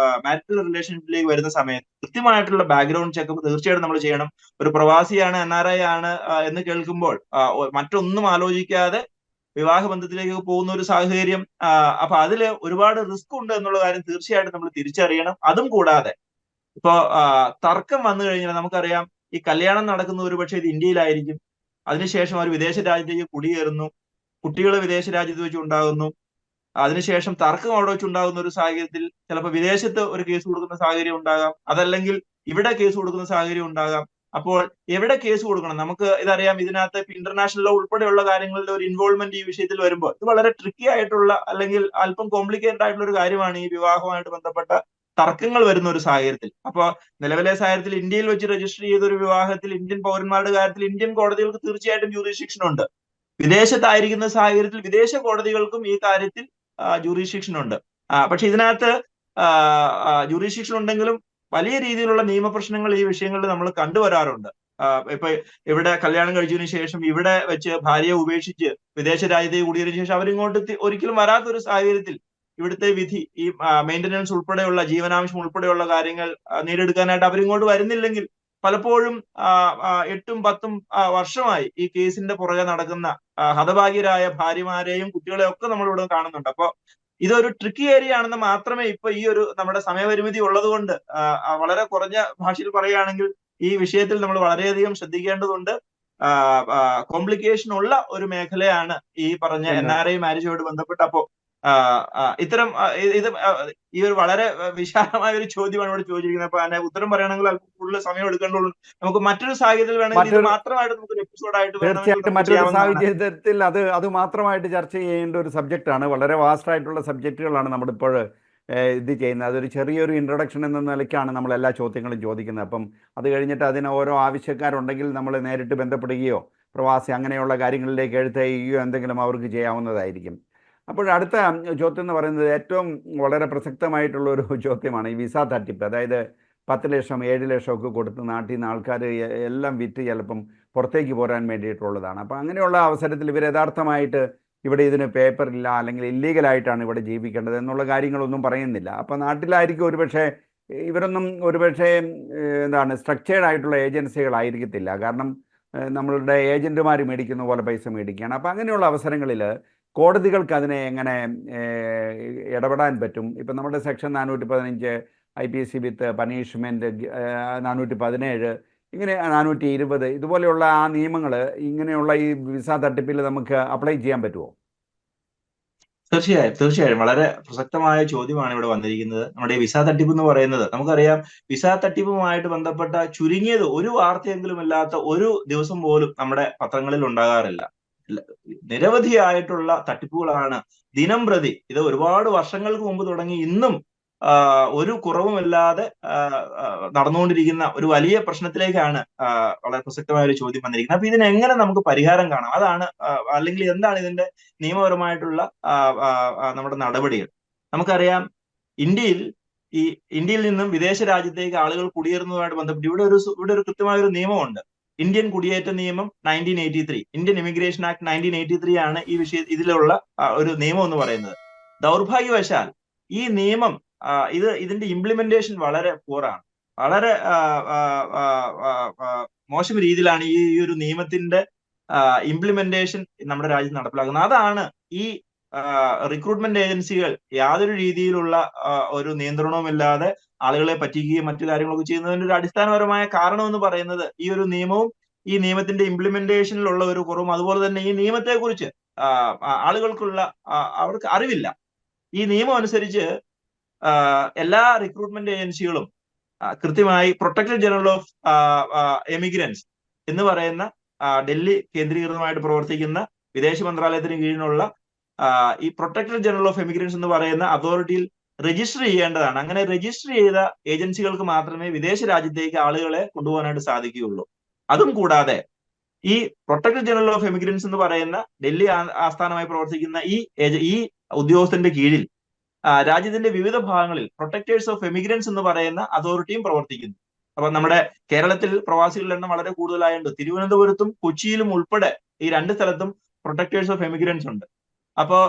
മാരിറ്റൽ റിലേഷൻഷിപ്പിലേക്ക് വരുന്ന സമയത്ത് കൃത്യമായിട്ടുള്ള ബാക്ക്ഗ്രൗണ്ട് ചെക്കപ്പ് തീർച്ചയായിട്ടും നമ്മൾ ചെയ്യണം. ഒരു പ്രവാസിയാണ് NRI ആണ് എന്ന് കേൾക്കുമ്പോൾ മറ്റൊന്നും ആലോചിക്കാതെ വിവാഹബന്ധത്തിലേക്ക് പോകുന്ന ഒരു സാഹചര്യം, അപ്പൊ അതില് ഒരുപാട് റിസ്ക് ഉണ്ട് എന്നുള്ള കാര്യം തീർച്ചയായിട്ടും നമ്മൾ തിരിച്ചറിയണം. അതും കൂടാതെ ഇപ്പോ തർക്കം വന്നു കഴിഞ്ഞാൽ നമുക്കറിയാം ഈ കല്യാണം നടക്കുന്ന ഒരുപക്ഷെ ഇത് ഇന്ത്യയിലായിരിക്കും. അതിനുശേഷം അവർ വിദേശ രാജ്യത്തേക്ക് കുടിയേറുന്നു, കുട്ടികൾ വിദേശ രാജ്യത്ത് വെച്ച് ഉണ്ടാകുന്നു, അതിനുശേഷം തർക്കം അവിടെ വെച്ചുണ്ടാകുന്ന ഒരു സാഹചര്യത്തിൽ ചിലപ്പോൾ വിദേശത്ത് ഒരു കേസ് കൊടുക്കുന്ന സാഹചര്യം ഉണ്ടാകാം, അതല്ലെങ്കിൽ ഇവിടെ കേസ് കൊടുക്കുന്ന സാഹചര്യം ഉണ്ടാകാം. അപ്പോൾ എവിടെ കേസ് കൊടുക്കണം? നമുക്ക് ഇതറിയാം, ഇതിനകത്ത് ഇന്റർനാഷണൽ ലോ ഉൾപ്പെടെയുള്ള കാര്യങ്ങളുടെ ഒരു ഇൻവോൾവ്മെന്റ് ഈ വിഷയത്തിൽ വരുമ്പോൾ ഇത് വളരെ ട്രിക്കി ആയിട്ടുള്ള അല്ലെങ്കിൽ അല്പം കോംപ്ലിക്കേറ്റഡ് ആയിട്ടുള്ള ഒരു കാര്യമാണ് ഈ വിവാഹവുമായിട്ട് ബന്ധപ്പെട്ട തർക്കങ്ങൾ വരുന്ന ഒരു സാഹചര്യത്തിൽ. അപ്പോൾ നിലവിലെ സാഹചര്യത്തിൽ ഇന്ത്യയിൽ വെച്ച് രജിസ്റ്റർ ചെയ്ത ഒരു വിവാഹത്തിൽ ഇന്ത്യൻ പൗരന്മാരുടെ കാര്യത്തിൽ ഇന്ത്യൻ കോടതികൾക്ക് തീർച്ചയായിട്ടും ജൂറിസ്ഡിക്ഷൻ ഉണ്ട്. വിദേശത്തായിരിക്കുന്ന സാഹചര്യത്തിൽ വിദേശ കോടതികൾക്കും ഈ കാര്യത്തിൽ ജൂറിസ്ഡിക്ഷൻ ഉണ്ട്. പക്ഷെ ഇതിനകത്ത് ജൂറിസ്ഡിക്ഷൻ ഉണ്ടെങ്കിലും വലിയ രീതിയിലുള്ള നിയമപ്രശ്നങ്ങൾ ഈ വിഷയങ്ങളിൽ നമ്മൾ കണ്ടുവരാറുണ്ട്. ഇപ്പൊ ഇവിടെ കല്യാണം കഴിച്ചതിന് ശേഷം ഇവിടെ വെച്ച് ഭാര്യയെ ഉപേക്ഷിച്ച് വിദേശ രാജ്യത്തേക്ക് കുടിയേറിയ ശേഷം അവരിങ്ങോട്ട് ഒരിക്കലും വരാത്തൊരു സാഹചര്യത്തിൽ ഇവിടുത്തെ വിധി ഈ മെയിന്റനൻസ് ഉൾപ്പെടെയുള്ള ജീവനാംശം ഉൾപ്പെടെയുള്ള കാര്യങ്ങൾ നേടിയെടുക്കാനായിട്ട് അവരിങ്ങോട്ട് വരുന്നില്ലെങ്കിൽ പലപ്പോഴും 8-10 വർഷമായി ഈ കേസിന്റെ പുറകെ നടക്കുന്ന ഹതഭാഗ്യരായ ഭാര്യമാരെയും കുട്ടികളെയും ഒക്കെ നമ്മളിവിടെ കാണുന്നുണ്ട്. അപ്പൊ ഇതൊരു ട്രിക്കി ഏരിയ ആണെന്ന് മാത്രമേ ഇപ്പൊ ഈ ഒരു നമ്മുടെ സമയപരിമിതി ഉള്ളത് കൊണ്ട് വളരെ കുറഞ്ഞ ഭാഷയിൽ പറയുകയാണെങ്കിൽ ഈ വിഷയത്തിൽ നമ്മൾ വളരെയധികം ശ്രദ്ധിക്കേണ്ടതുണ്ട്. കോംപ്ലിക്കേഷൻ ഉള്ള ഒരു മേഖലയാണ് ഈ പറഞ്ഞ NRI മാരേജുമായിട്ട് ബന്ധപ്പെട്ട്. അപ്പോ ഇത്തരം ഇത് ഈ ഒരു വളരെ വിശാലമായ ഒരു ചോദ്യമാണ് ഇവിടെ ചോദിച്ചിരിക്കുന്നത്. അപ്പൊ അതിനെ ഉത്തരം പറയണമെങ്കിൽ അല്പം കൂടുതൽ സമയം എടുക്കേണ്ടുള്ളൂ. നമുക്ക് മറ്റൊരു സാഹചര്യത്തിൽ വേണമെങ്കിൽ ഇത് മറ്റൊരു മാത്രമായിട്ട് നമുക്ക് എപ്പിസോഡായിട്ട് വേണമെങ്കിൽ തീർച്ചയായിട്ടും നമുക്ക് മറ്റൊരു ചെയ്യാവുന്നതാണ്. സാഹചര്യത്തിൽ അത് മാത്രമായിട്ട് ചർച്ച ചെയ്യേണ്ട ഒരു സബ്ജക്റ്റാണ്. വളരെ വാസ്റ്റ് ആയിട്ടുള്ള സബ്ജക്റ്റുകളാണ് നമ്മളിപ്പോൾ ഇത് ചെയ്യുന്നത്. അതൊരു ചെറിയൊരു ഇൻട്രൊഡക്ഷൻ എന്ന നിലയ്ക്കാണ് നമ്മൾ എല്ലാ ചോദ്യങ്ങളും ചോദിക്കുന്നത്. അപ്പം അത് കഴിഞ്ഞിട്ട് അതിന് ഓരോ ആവശ്യക്കാരുണ്ടെങ്കിൽ നമ്മൾ നേരിട്ട് ബന്ധപ്പെടുകയോ പ്രവാസി അങ്ങനെയുള്ള കാര്യങ്ങളിലേക്ക് എഴുത്തുകയോ എന്തെങ്കിലും അവർക്ക് ചെയ്യാവുന്നതായിരിക്കും. അപ്പോൾ അടുത്ത ചോദ്യം എന്ന് പറയുന്നത് ഏറ്റവും വളരെ പ്രസക്തമായിട്ടുള്ള ഒരു ചോദ്യമാണ് ഈ വിസ തട്ടിപ്പ്. അതായത് 10 ലക്ഷം 7 ലക്ഷമൊക്കെ കൊടുത്ത് നാട്ടിൽ നിന്ന് ആൾക്കാർ എല്ലാം വിറ്റ് ചിലപ്പം പുറത്തേക്ക് പോരാൻ വേണ്ടിയിട്ടുള്ളതാണ്. അപ്പോൾ അങ്ങനെയുള്ള അവസരത്തിൽ ഇവർ യഥാർത്ഥമായിട്ട് ഇവിടെ ഇതിന് പേപ്പറില്ല അല്ലെങ്കിൽ ഇല്ലീഗലായിട്ടാണ് ഇവിടെ ജീവിക്കേണ്ടത് എന്നുള്ള കാര്യങ്ങളൊന്നും പറയുന്നില്ല. അപ്പോൾ നാട്ടിലായിരിക്കും ഒരുപക്ഷെ ഇവരൊന്നും ഒരുപക്ഷെ എന്താണ് സ്ട്രക്ചേർഡ് ആയിട്ടുള്ള ഏജൻസികളായിരിക്കത്തില്ല. കാരണം നമ്മളുടെ ഏജൻറ്റുമാർ മേടിക്കുന്ന പോലെ പൈസ മേടിക്കുകയാണ്. അപ്പോൾ അങ്ങനെയുള്ള അവസരങ്ങളിൽ കോടതികൾക്ക് അതിനെ എങ്ങനെ ഇടപെടാൻ പറ്റും? ഇപ്പം നമ്മുടെ സെക്ഷൻ 415 IPC വിത്ത് പണിഷ്മെൻറ്റ് 417 ഇങ്ങനെ 420 ഇതുപോലെയുള്ള ആ നിയമങ്ങൾ ഇങ്ങനെയുള്ള ഈ വിസ തട്ടിപ്പിൽ നമുക്ക് അപ്ലൈ ചെയ്യാൻ പറ്റുമോ? തീർച്ചയായും വളരെ പ്രസക്തമായ ചോദ്യമാണ് ഇവിടെ വന്നിരിക്കുന്നത്. നമ്മുടെ ഈ വിസ തട്ടിപ്പ് എന്ന് പറയുന്നത് നമുക്കറിയാം. വിസ തട്ടിപ്പുമായിട്ട് ബന്ധപ്പെട്ട ചുരുങ്ങിയത് ഒരു വാർത്തയെങ്കിലും ഇല്ലാത്ത ഒരു ദിവസം പോലും നമ്മുടെ പത്രങ്ങളിൽ ഉണ്ടാകാറില്ല. നിരവധിയായിട്ടുള്ള തട്ടിപ്പുകളാണ് ദിനം പ്രതി. ഇത് ഒരുപാട് വർഷങ്ങൾക്ക് മുമ്പ് തുടങ്ങി ഇന്നും ഒരു കുറവുമില്ലാതെ നടന്നുകൊണ്ടിരിക്കുന്ന ഒരു വലിയ പ്രശ്നത്തിലേക്കാണ് വളരെ പ്രസക്തമായ ഒരു ചോദ്യം വന്നിരിക്കുന്നത്. അപ്പൊ ഇതിനെങ്ങനെ നമുക്ക് പരിഹാരം കാണാം? അതാണ് അല്ലെങ്കിൽ എന്താണ് ഇതിന്റെ നിയമപരമായിട്ടുള്ള നമ്മുടെ നടപടികൾ? നമുക്കറിയാം, ഇന്ത്യയിൽ നിന്നും വിദേശ രാജ്യത്തേക്ക് ആളുകൾ കുടിയേറുന്നതുമായിട്ട് ബന്ധപ്പെട്ട് ഇവിടെ ഒരു കൃത്യമായ ഒരു നിയമമുണ്ട്. ഇന്ത്യൻ കുടിയേറ്റ നിയമം 1983, ഇന്ത്യൻ ഇമിഗ്രേഷൻ ആക്ട് 1983 ആണ് ഇതിലുള്ള ഒരു നിയമം എന്ന് പറയുന്നത്. ദൗർഭാഗ്യവശാൽ ഈ നിയമം ഇതിന്റെ ഇംപ്ലിമെന്റേഷൻ വളരെ പൂറാണ്. വളരെ മോശം രീതിയിലാണ് ഈ ഒരു നിയമത്തിന്റെ ഇംപ്ലിമെന്റേഷൻ നമ്മുടെ രാജ്യത്ത് നടപ്പിലാക്കുന്നത്. അതാണ് ഈ റിക്രൂട്ട്മെന്റ് ഏജൻസികൾ യാതൊരു രീതിയിലുള്ള ഒരു നിയന്ത്രണവുമില്ലാതെ ആളുകളെ പറ്റിക്കുകയും മറ്റു കാര്യങ്ങളൊക്കെ ചെയ്യുന്നതിന്റെ ഒരു അടിസ്ഥാനപരമായ കാരണം എന്ന് പറയുന്നത് ഈ ഒരു നിയമവും ഈ നിയമത്തിന്റെ ഇംപ്ലിമെന്റേഷനിലുള്ള ഒരു കുറവും, അതുപോലെ തന്നെ ഈ നിയമത്തെക്കുറിച്ച് ആളുകൾക്കുള്ള അവർക്ക് അറിവില്ല. ഈ നിയമം അനുസരിച്ച് എല്ലാ റിക്രൂട്ട്മെന്റ് ഏജൻസികളും കൃത്യമായി പ്രൊട്ടക്ടർ ജനറൽ ഓഫ് എമിഗ്രൻസ് എന്ന് പറയുന്ന ഡൽഹി കേന്ദ്രീകൃതമായിട്ട് പ്രവർത്തിക്കുന്ന വിദേശ മന്ത്രാലയത്തിന് കീഴിലുള്ള ഈ പ്രൊട്ടക്ടർ ജനറൽ ഓഫ് എമിഗ്രൻസ് എന്ന് പറയുന്ന അതോറിറ്റിയിൽ രജിസ്റ്റർ ചെയ്യേണ്ടതാണ്. അങ്ങനെ രജിസ്റ്റർ ചെയ്ത ഏജൻസികൾക്ക് മാത്രമേ വിദേശ രാജ്യത്തേക്ക് ആളുകളെ കൊണ്ടുപോകാനായിട്ട് സാധിക്കുകയുള്ളൂ. അതും കൂടാതെ ഈ പ്രൊട്ടക്ടർ ജനറൽ ഓഫ് എമിഗ്രൻസ് എന്ന് പറയുന്ന ഡൽഹി ആസ്ഥാനമായി പ്രവർത്തിക്കുന്ന ഈ ഉദ്യോഗസ്ഥന്റെ കീഴിൽ രാജ്യത്തിന്റെ വിവിധ ഭാഗങ്ങളിൽ പ്രൊട്ടക്ടേഴ്സ് ഓഫ് എമിഗ്രൻസ് എന്ന് പറയുന്ന അതോറിറ്റിയും പ്രവർത്തിക്കുന്നു. അപ്പൊ നമ്മുടെ കേരളത്തിൽ പ്രവാസികളുടെ എണ്ണം വളരെ കൂടുതലായുണ്ട്. തിരുവനന്തപുരത്തും കൊച്ചിയിലും ഉൾപ്പെടെ ഈ 2 സ്ഥലത്തും പ്രൊട്ടക്ടേഴ്സ് ഓഫ് എമിഗ്രൻസ് ഉണ്ട്. അപ്പോ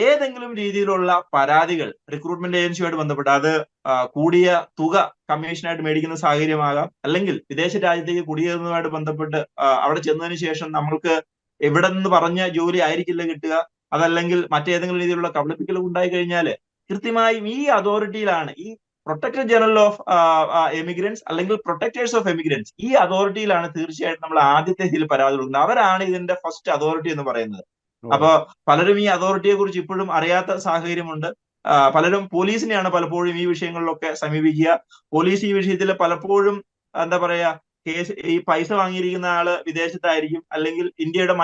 ഏതെങ്കിലും രീതിയിലുള്ള പരാതികൾ റിക്രൂട്ട്മെന്റ് ഏജൻസിയുമായിട്ട് ബന്ധപ്പെട്ട് അത് കൂടിയ തുക കമ്മീഷനായിട്ട് മേടിക്കുന്ന സാഹചര്യമാകാം, അല്ലെങ്കിൽ വിദേശ രാജ്യത്തേക്ക് കുടിയേറുന്നതുമായിട്ട് ബന്ധപ്പെട്ട് അവിടെ ചെന്നതിന് ശേഷം നമ്മൾക്ക് എവിടെ നിന്ന് പറഞ്ഞ ജോലി ആയിരിക്കില്ല കിട്ടുക, അതല്ലെങ്കിൽ മറ്റേതെങ്കിലും രീതിയിലുള്ള കബളിപ്പിക്കൽ ഉണ്ടായി കഴിഞ്ഞാൽ കൃത്യമായും ഈ അതോറിറ്റിയിലാണ്, ഈ പ്രൊട്ടക്ടർ ജനറൽ ഓഫ് എമിഗ്രൻസ് അല്ലെങ്കിൽ പ്രൊട്ടക്ടേഴ്സ് ഓഫ് എമിഗ്രൻസ്, ഈ അതോറിറ്റിയിലാണ് തീർച്ചയായിട്ടും നമ്മൾ ആദ്യത്തെ ഇതിൽ പരാതി കൊടുക്കുന്നത്. അവരാണ് ഇതിന്റെ ഫസ്റ്റ് അതോറിറ്റി എന്ന് പറയുന്നത്. അപ്പൊ പലരും ഈ അതോറിറ്റിയെ കുറിച്ച് ഇപ്പോഴും അറിയാത്ത സാഹചര്യമുണ്ട്. പലരും പോലീസിനെയാണ് പലപ്പോഴും ഈ വിഷയങ്ങളിലൊക്കെ സമീപിക്കുക. പോലീസ് ഈ വിഷയത്തിൽ പലപ്പോഴും എന്താ പറയാ, ഈ പൈസ വാങ്ങിയിരിക്കുന്ന ആള് വിദേശത്തായിരിക്കും, അല്ലെങ്കിൽ ഇന്ത്യയുടെ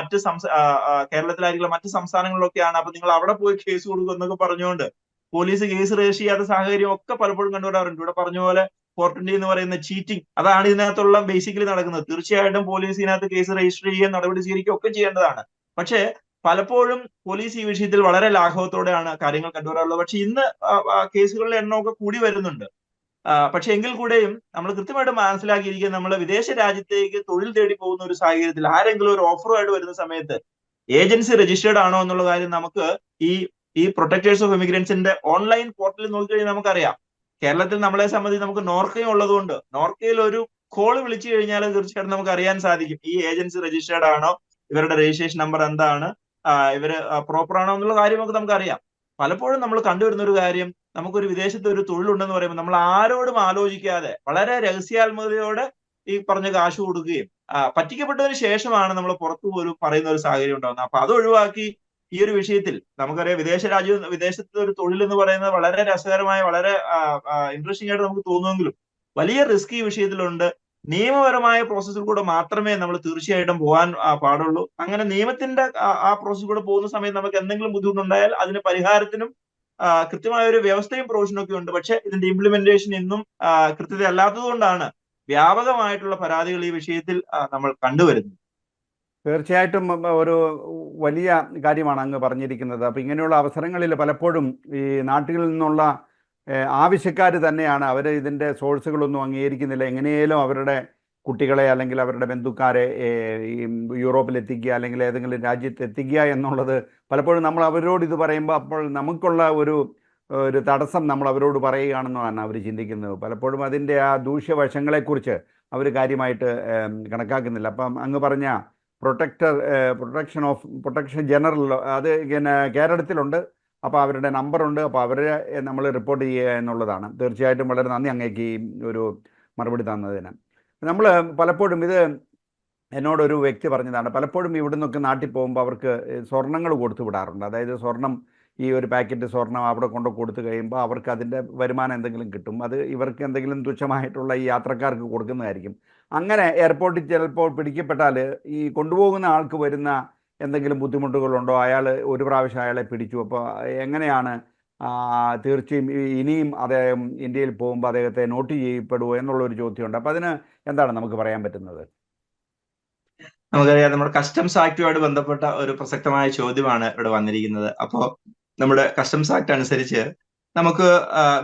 കേരളത്തിലായിരിക്കും, മറ്റ് സംസ്ഥാനങ്ങളിലൊക്കെയാണ്. അപ്പൊ നിങ്ങൾ അവിടെ പോയി കേസ് കൊടുക്കും എന്നൊക്കെ പറഞ്ഞുകൊണ്ട് പോലീസ് കേസ് രജിസ്റ്റർ ചെയ്യാത്ത സാഹചര്യം ഒക്കെ പലപ്പോഴും കണ്ടുവരാറുണ്ട്. ഇവിടെ പറഞ്ഞ പോലെ 420 എന്ന് പറയുന്ന ചീറ്റിംഗ്, അതാണ് ഇതിനകത്തുള്ള ബേസിക്കലി നടക്കുന്നത്. തീർച്ചയായിട്ടും പോലീസ് ഇതിനകത്ത് കേസ് രജിസ്റ്റർ ചെയ്യുകയും നടപടി സ്വീകരിക്കുകയും ഒക്കെ ചെയ്യേണ്ടതാണ്. പക്ഷേ പലപ്പോഴും പോലീസ് ഈ വിഷയത്തിൽ വളരെ ലാഘവത്തോടെയാണ് കാര്യങ്ങൾ കണ്ടുവരാറുള്ളത്. പക്ഷെ ഇന്ന് കേസുകളുടെ എണ്ണമൊക്കെ കൂടി വരുന്നുണ്ട്. പക്ഷെ എങ്കിൽ കൂടെയും നമ്മൾ കൃത്യമായിട്ട് മനസ്സിലാക്കിയിരിക്കുക, നമ്മൾ വിദേശ രാജ്യത്തേക്ക് തൊഴിൽ തേടി പോകുന്ന ഒരു സാഹചര്യത്തിൽ ആരെങ്കിലും ഒരു ഓഫറുമായിട്ട് വരുന്ന സമയത്ത് ഏജൻസി രജിസ്റ്റേർഡ് ആണോ എന്നുള്ള കാര്യം നമുക്ക് ഈ പ്രൊട്ടക്ടേഴ്സ് ഓഫ് എമിഗ്രൻസിന്റെ ഓൺലൈൻ പോർട്ടലിൽ നോക്കിക്കഴിഞ്ഞാൽ നമുക്കറിയാം. കേരളത്തിൽ നമ്മളെ സംബന്ധിച്ച് നമുക്ക് നോർക്കയും ഉള്ളതുകൊണ്ട് നോർക്കയിൽ ഒരു കോൾ വിളിച്ചു കഴിഞ്ഞാൽ തീർച്ചയായിട്ടും നമുക്ക് അറിയാൻ സാധിക്കും ഈ ഏജൻസി രജിസ്റ്റേർഡ് ആണോ, ഇവരുടെ രജിസ്ട്രേഷൻ നമ്പർ എന്താണ്, ഇവര് പ്രോപ്പർ ആണോ എന്നുള്ള കാര്യമൊക്കെ നമുക്കറിയാം. പലപ്പോഴും നമ്മൾ കണ്ടുവരുന്ന ഒരു കാര്യം, നമുക്കൊരു വിദേശത്ത് ഒരു തൊഴിലുണ്ടെന്ന് പറയുമ്പോൾ നമ്മൾ ആരോടും ആലോചിക്കാതെ വളരെ രഹസ്യാത്മകതയോടെ ഈ പറഞ്ഞ കാശ് കൊടുക്കുകയും പറ്റിക്കപ്പെട്ടതിന് ശേഷമാണ് നമ്മൾ പുറത്തു പോലും പറയുന്ന ഒരു സാഹചര്യം ഉണ്ടാകുന്നത്. അപ്പൊ അത് ഒഴിവാക്കി ഈ ഒരു വിഷയത്തിൽ നമുക്കറിയാം, വിദേശത്ത് ഒരു തൊഴിൽ എന്ന് പറയുന്നത് വളരെ രസകരമായ, വളരെ ഇൻട്രസ്റ്റിംഗ് ആയിട്ട് നമുക്ക് തോന്നുമെങ്കിലും വലിയ റിസ്ക് ഈ വിഷയത്തിലുണ്ട്. നിയമപരമായ പ്രോസസ്സിൽ കൂടെ മാത്രമേ നമ്മൾ തീർച്ചയായിട്ടും പോകാൻ പാടുള്ളൂ. അങ്ങനെ നിയമത്തിന്റെ ആ പ്രോസസ്സിൽ കൂടെ പോകുന്ന സമയത്ത് നമുക്ക് എന്തെങ്കിലും ബുദ്ധിമുട്ടുണ്ടായാൽ അതിന് പരിഹാരത്തിനും കൃത്യമായ ഒരു വ്യവസ്ഥയും പ്രൊവിഷനും ഒക്കെ ഉണ്ട്. പക്ഷെ ഇതിന്റെ ഇംപ്ലിമെന്റേഷൻ ഇന്നും കൃത്യത അല്ലാത്തത് കൊണ്ടാണ് വ്യാപകമായിട്ടുള്ള പരാതികൾ ഈ വിഷയത്തിൽ നമ്മൾ കണ്ടുവരുന്നത്. തീർച്ചയായിട്ടും ഒരു വലിയ കാര്യമാണ് അങ്ങ് പറഞ്ഞിരിക്കുന്നത്. അപ്പോൾ ഇങ്ങനെയുള്ള അവസരങ്ങളിൽ പലപ്പോഴും ഈ നാട്ടിൽ നിന്നുള്ള ആവശ്യക്കാർ തന്നെയാണ്, അവർ ഇതിൻ്റെ സോഴ്സുകളൊന്നും അംഗീകരിക്കുന്നില്ല. എങ്ങനെയാലും അവരുടെ കുട്ടികളെ അല്ലെങ്കിൽ അവരുടെ ബന്ധുക്കാരെ ഈ യൂറോപ്പിൽ എത്തിക്കുക അല്ലെങ്കിൽ ഏതെങ്കിലും രാജ്യത്ത് എത്തിക്കുക എന്നുള്ളത് പലപ്പോഴും നമ്മൾ അവരോട് ഇത് പറയുമ്പോൾ അപ്പോൾ നമുക്കുള്ള ഒരു തടസ്സം നമ്മൾ അവരോട് പറയുകയാണെന്നാണ് അവർ ചിന്തിക്കുന്നത്. പലപ്പോഴും അതിൻ്റെ ആ ദൂഷ്യവശങ്ങളെക്കുറിച്ച് അവർ കാര്യമായിട്ട് കണക്കാക്കുന്നില്ല. അപ്പം അങ്ങ് പറഞ്ഞ പ്രൊട്ടക്ഷൻ ജനറൽ അത് പിന്നെ കേരളത്തിലുണ്ട്. അപ്പോൾ അവരുടെ നമ്പറുണ്ട്. അപ്പോൾ അവരെ നമ്മൾ റിപ്പോർട്ട് ചെയ്യുക എന്നുള്ളതാണ്. തീർച്ചയായിട്ടും വളരെ നന്ദി അങ്ങേക്ക് ഈ ഒരു മറുപടി തന്നതിന്. നമ്മൾ പലപ്പോഴും ഇത് എന്നോടൊരു വ്യക്തി പറഞ്ഞതാണ്, പലപ്പോഴും ഇവിടെ നിന്നൊക്കെ നാട്ടിൽ പോകുമ്പോൾ അവർക്ക് സ്വർണ്ണങ്ങൾ കൊടുത്തു വിടാറുണ്ട്. അതായത് സ്വർണം, ഈ ഒരു പാക്കറ്റ് സ്വർണം അവിടെ കൊണ്ട് കൊടുത്തു കഴിയുമ്പോൾ അവർക്ക് അതിൻ്റെ വരുമാനം എന്തെങ്കിലും കിട്ടും. അത് ഇവർക്ക് എന്തെങ്കിലും തുച്ഛമായിട്ടുള്ള ഈ യാത്രക്കാർക്ക് കൊടുക്കുന്നതായിരിക്കും. അങ്ങനെ എയർപോർട്ടിൽ ചിലപ്പോൾ പിടിക്കപ്പെട്ടാൽ ഈ കൊണ്ടുപോകുന്ന ആൾക്ക് വരുന്ന എന്തെങ്കിലും ബുദ്ധിമുട്ടുകളുണ്ടോ? അയാൾ ഒരു പ്രാവശ്യം അയാളെ പിടിച്ചു, അപ്പോൾ എങ്ങനെയാണ് തീർച്ചയായും ഇനിയും അദ്ദേഹം ഇന്ത്യയിൽ പോകുമ്പോൾ അദ്ദേഹത്തെ നോട്ട് ചെയ്യപ്പെടുമോ എന്നുള്ളൊരു ചോദ്യമുണ്ട്. അപ്പോൾ അതിന് എന്താണ് നമുക്ക് പറയാൻ പറ്റുന്നത്? നമുക്കറിയാം, നമ്മുടെ കസ്റ്റംസ് ആക്ടുമായിട്ട് ബന്ധപ്പെട്ട ഒരു പ്രസക്തമായ ചോദ്യമാണ് ഇവിടെ വന്നിരിക്കുന്നത്. അപ്പോൾ നമ്മുടെ കസ്റ്റംസ് ആക്ട് അനുസരിച്ച് നമുക്ക്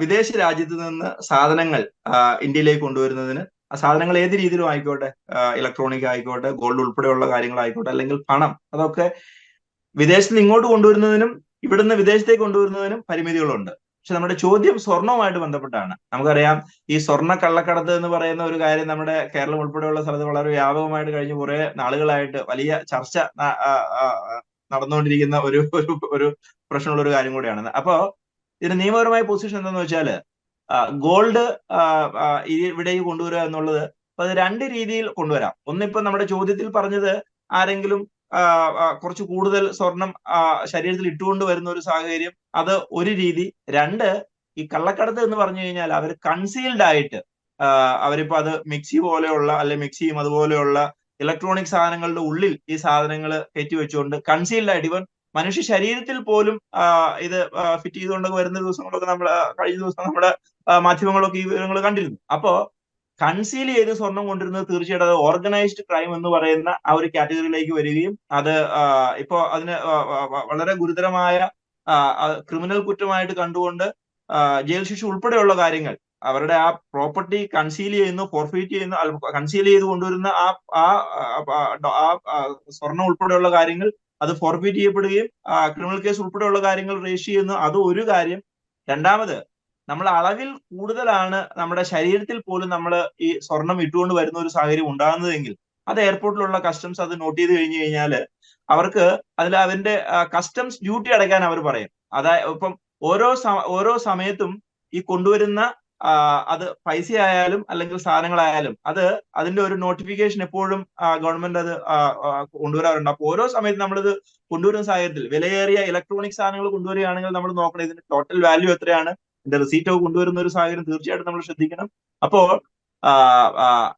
വിദേശ രാജ്യത്ത് നിന്ന് സാധനങ്ങൾ ഇന്ത്യയിലേക്ക് കൊണ്ടുവരുന്നതിന്, ആ സാധനങ്ങൾ ഏത് രീതിയിലും ആയിക്കോട്ടെ, ഇലക്ട്രോണിക് ആയിക്കോട്ടെ, ഗോൾഡ് ഉൾപ്പെടെയുള്ള കാര്യങ്ങളായിക്കോട്ടെ, അല്ലെങ്കിൽ പണം, അതൊക്കെ വിദേശത്ത് നിന്ന് ഇങ്ങോട്ട് കൊണ്ടുവരുന്നതിനും ഇവിടുന്ന് വിദേശത്തേക്ക് കൊണ്ടുവരുന്നതിനും പരിമിതികളുണ്ട്. പക്ഷെ നമ്മുടെ ചോദ്യം സ്വർണവുമായിട്ട് ബന്ധപ്പെട്ടാണ്. നമുക്കറിയാം, ഈ സ്വർണ്ണ കള്ളക്കടത്ത് എന്ന് പറയുന്ന ഒരു കാര്യം നമ്മുടെ കേരളം ഉൾപ്പെടെയുള്ള സ്ഥലത്ത് വളരെ വ്യാപകമായിട്ട് കഴിഞ്ഞ കുറെ നാളുകളായിട്ട് വലിയ ചർച്ച നടന്നുകൊണ്ടിരിക്കുന്ന ഒരു പ്രശ്നമുള്ള ഒരു കാര്യം കൂടിയാണ്. അപ്പോ ഇതിന്റെ നിയമപരമായ പൊസിഷൻ എന്താന്ന് വെച്ചാല്, ഗോൾഡ് ഇവിടേക്ക് കൊണ്ടുവരിക എന്നുള്ളത് അപ്പൊ അത് രണ്ട് രീതിയിൽ കൊണ്ടുവരാം. ഒന്നിപ്പോ നമ്മുടെ ചോദ്യത്തിൽ പറഞ്ഞത് ആരെങ്കിലും കുറച്ച് കൂടുതൽ സ്വർണം ശരീരത്തിൽ ഇട്ടുകൊണ്ട് വരുന്ന ഒരു സാഹചര്യം, അത് ഒരു രീതി. രണ്ട്, ഈ കള്ളക്കടത്ത് എന്ന് പറഞ്ഞു കഴിഞ്ഞാൽ അവർ കൺസീൽഡ് ആയിട്ട് അവരിപ്പോ അത് മിക്സി പോലെയുള്ള അല്ലെ മിക്സിയും അതുപോലെയുള്ള ഇലക്ട്രോണിക് സാധനങ്ങളുടെ ഉള്ളിൽ ഈ സാധനങ്ങൾ കയറ്റി വെച്ചുകൊണ്ട് കൺസീൽഡ് ആയിട്ട്, ഇവൻ മനുഷ്യ ശരീരത്തിൽ പോലും ഇത് ഫിറ്റ് ചെയ്തുകൊണ്ടൊക്കെ വരുന്ന ദിവസങ്ങളൊക്കെ നമ്മൾ കഴിഞ്ഞ ദിവസം നമ്മുടെ മാധ്യമങ്ങളൊക്കെ ഈ വിവരങ്ങൾ കണ്ടിരുന്നു. അപ്പോ കൺസീൽ ചെയ്ത് സ്വർണം കൊണ്ടിരുന്നത് തീർച്ചയായിട്ടും അത് ഓർഗനൈസ്ഡ് ക്രൈം എന്ന് പറയുന്ന ആ ഒരു കാറ്റഗറിയിലേക്ക് വരികയും അത് ഇപ്പോ അതിന് വളരെ ഗുരുതരമായ ക്രിമിനൽ കുറ്റമായിട്ട് കണ്ടുകൊണ്ട് ജയിൽ ശിക്ഷ ഉൾപ്പെടെയുള്ള കാര്യങ്ങൾ, അവരുടെ ആ പ്രോപ്പർട്ടി കൺസീൽ ചെയ്യുന്നു, ഫോർഫീറ്റ് ചെയ്യുന്നു, കൺസീൽ ചെയ്ത് കൊണ്ടുവരുന്ന ആ സ്വർണം ഉൾപ്പെടെയുള്ള കാര്യങ്ങൾ അത് ഫോർഫീറ്റ് ചെയ്യപ്പെടുകയും ക്രിമിനൽ കേസ് ഉൾപ്പെടെയുള്ള കാര്യങ്ങൾ രജിസ്റ്റർ ചെയ്യുന്നു. അത് ഒരു കാര്യം. രണ്ടാമത്, നമ്മൾ അളവിൽ കൂടുതലാണ് നമ്മുടെ ശരീരത്തിൽ പോലും നമ്മൾ ഈ സ്വർണം ഇട്ടുകൊണ്ട് വരുന്ന ഒരു സാഹചര്യം ഉണ്ടാകുന്നതെങ്കിൽ അത് എയർപോർട്ടിലുള്ള കസ്റ്റംസ് അത് നോട്ട് ചെയ്ത് കഴിഞ്ഞു കഴിഞ്ഞാൽ അവർക്ക് അതിൽ അതിന്റെ കസ്റ്റംസ് ഡ്യൂട്ടി അടയ്ക്കാൻ അവർ പറയും. അതായത് ഇപ്പം ഓരോ സമയത്തും ഈ കൊണ്ടുവരുന്ന അത് പൈസ ആയാലും അല്ലെങ്കിൽ സാധനങ്ങളായാലും അതിന്റെ ഒരു നോട്ടിഫിക്കേഷൻ എപ്പോഴും ഗവൺമെന്റ് അത് കൊണ്ടുവരാറുണ്ട്. അപ്പോൾ ഓരോ സമയത്തും നമ്മളിത് കൊണ്ടുവരുന്ന സാഹചര്യത്തിൽ വിലയേറിയ ഇലക്ട്രോണിക് സാധനങ്ങൾ കൊണ്ടുവരികയാണെങ്കിൽ നമ്മൾ നോക്കണം ഇതിന്റെ ടോട്ടൽ വാല്യൂ എത്രയാണ്, ഇതിന്റെ റിസീറ്റ് ഒക്കെ കൊണ്ടുവരുന്ന ഒരു സാഹചര്യം തീർച്ചയായിട്ടും നമ്മൾ ശ്രദ്ധിക്കണം. അപ്പോൾ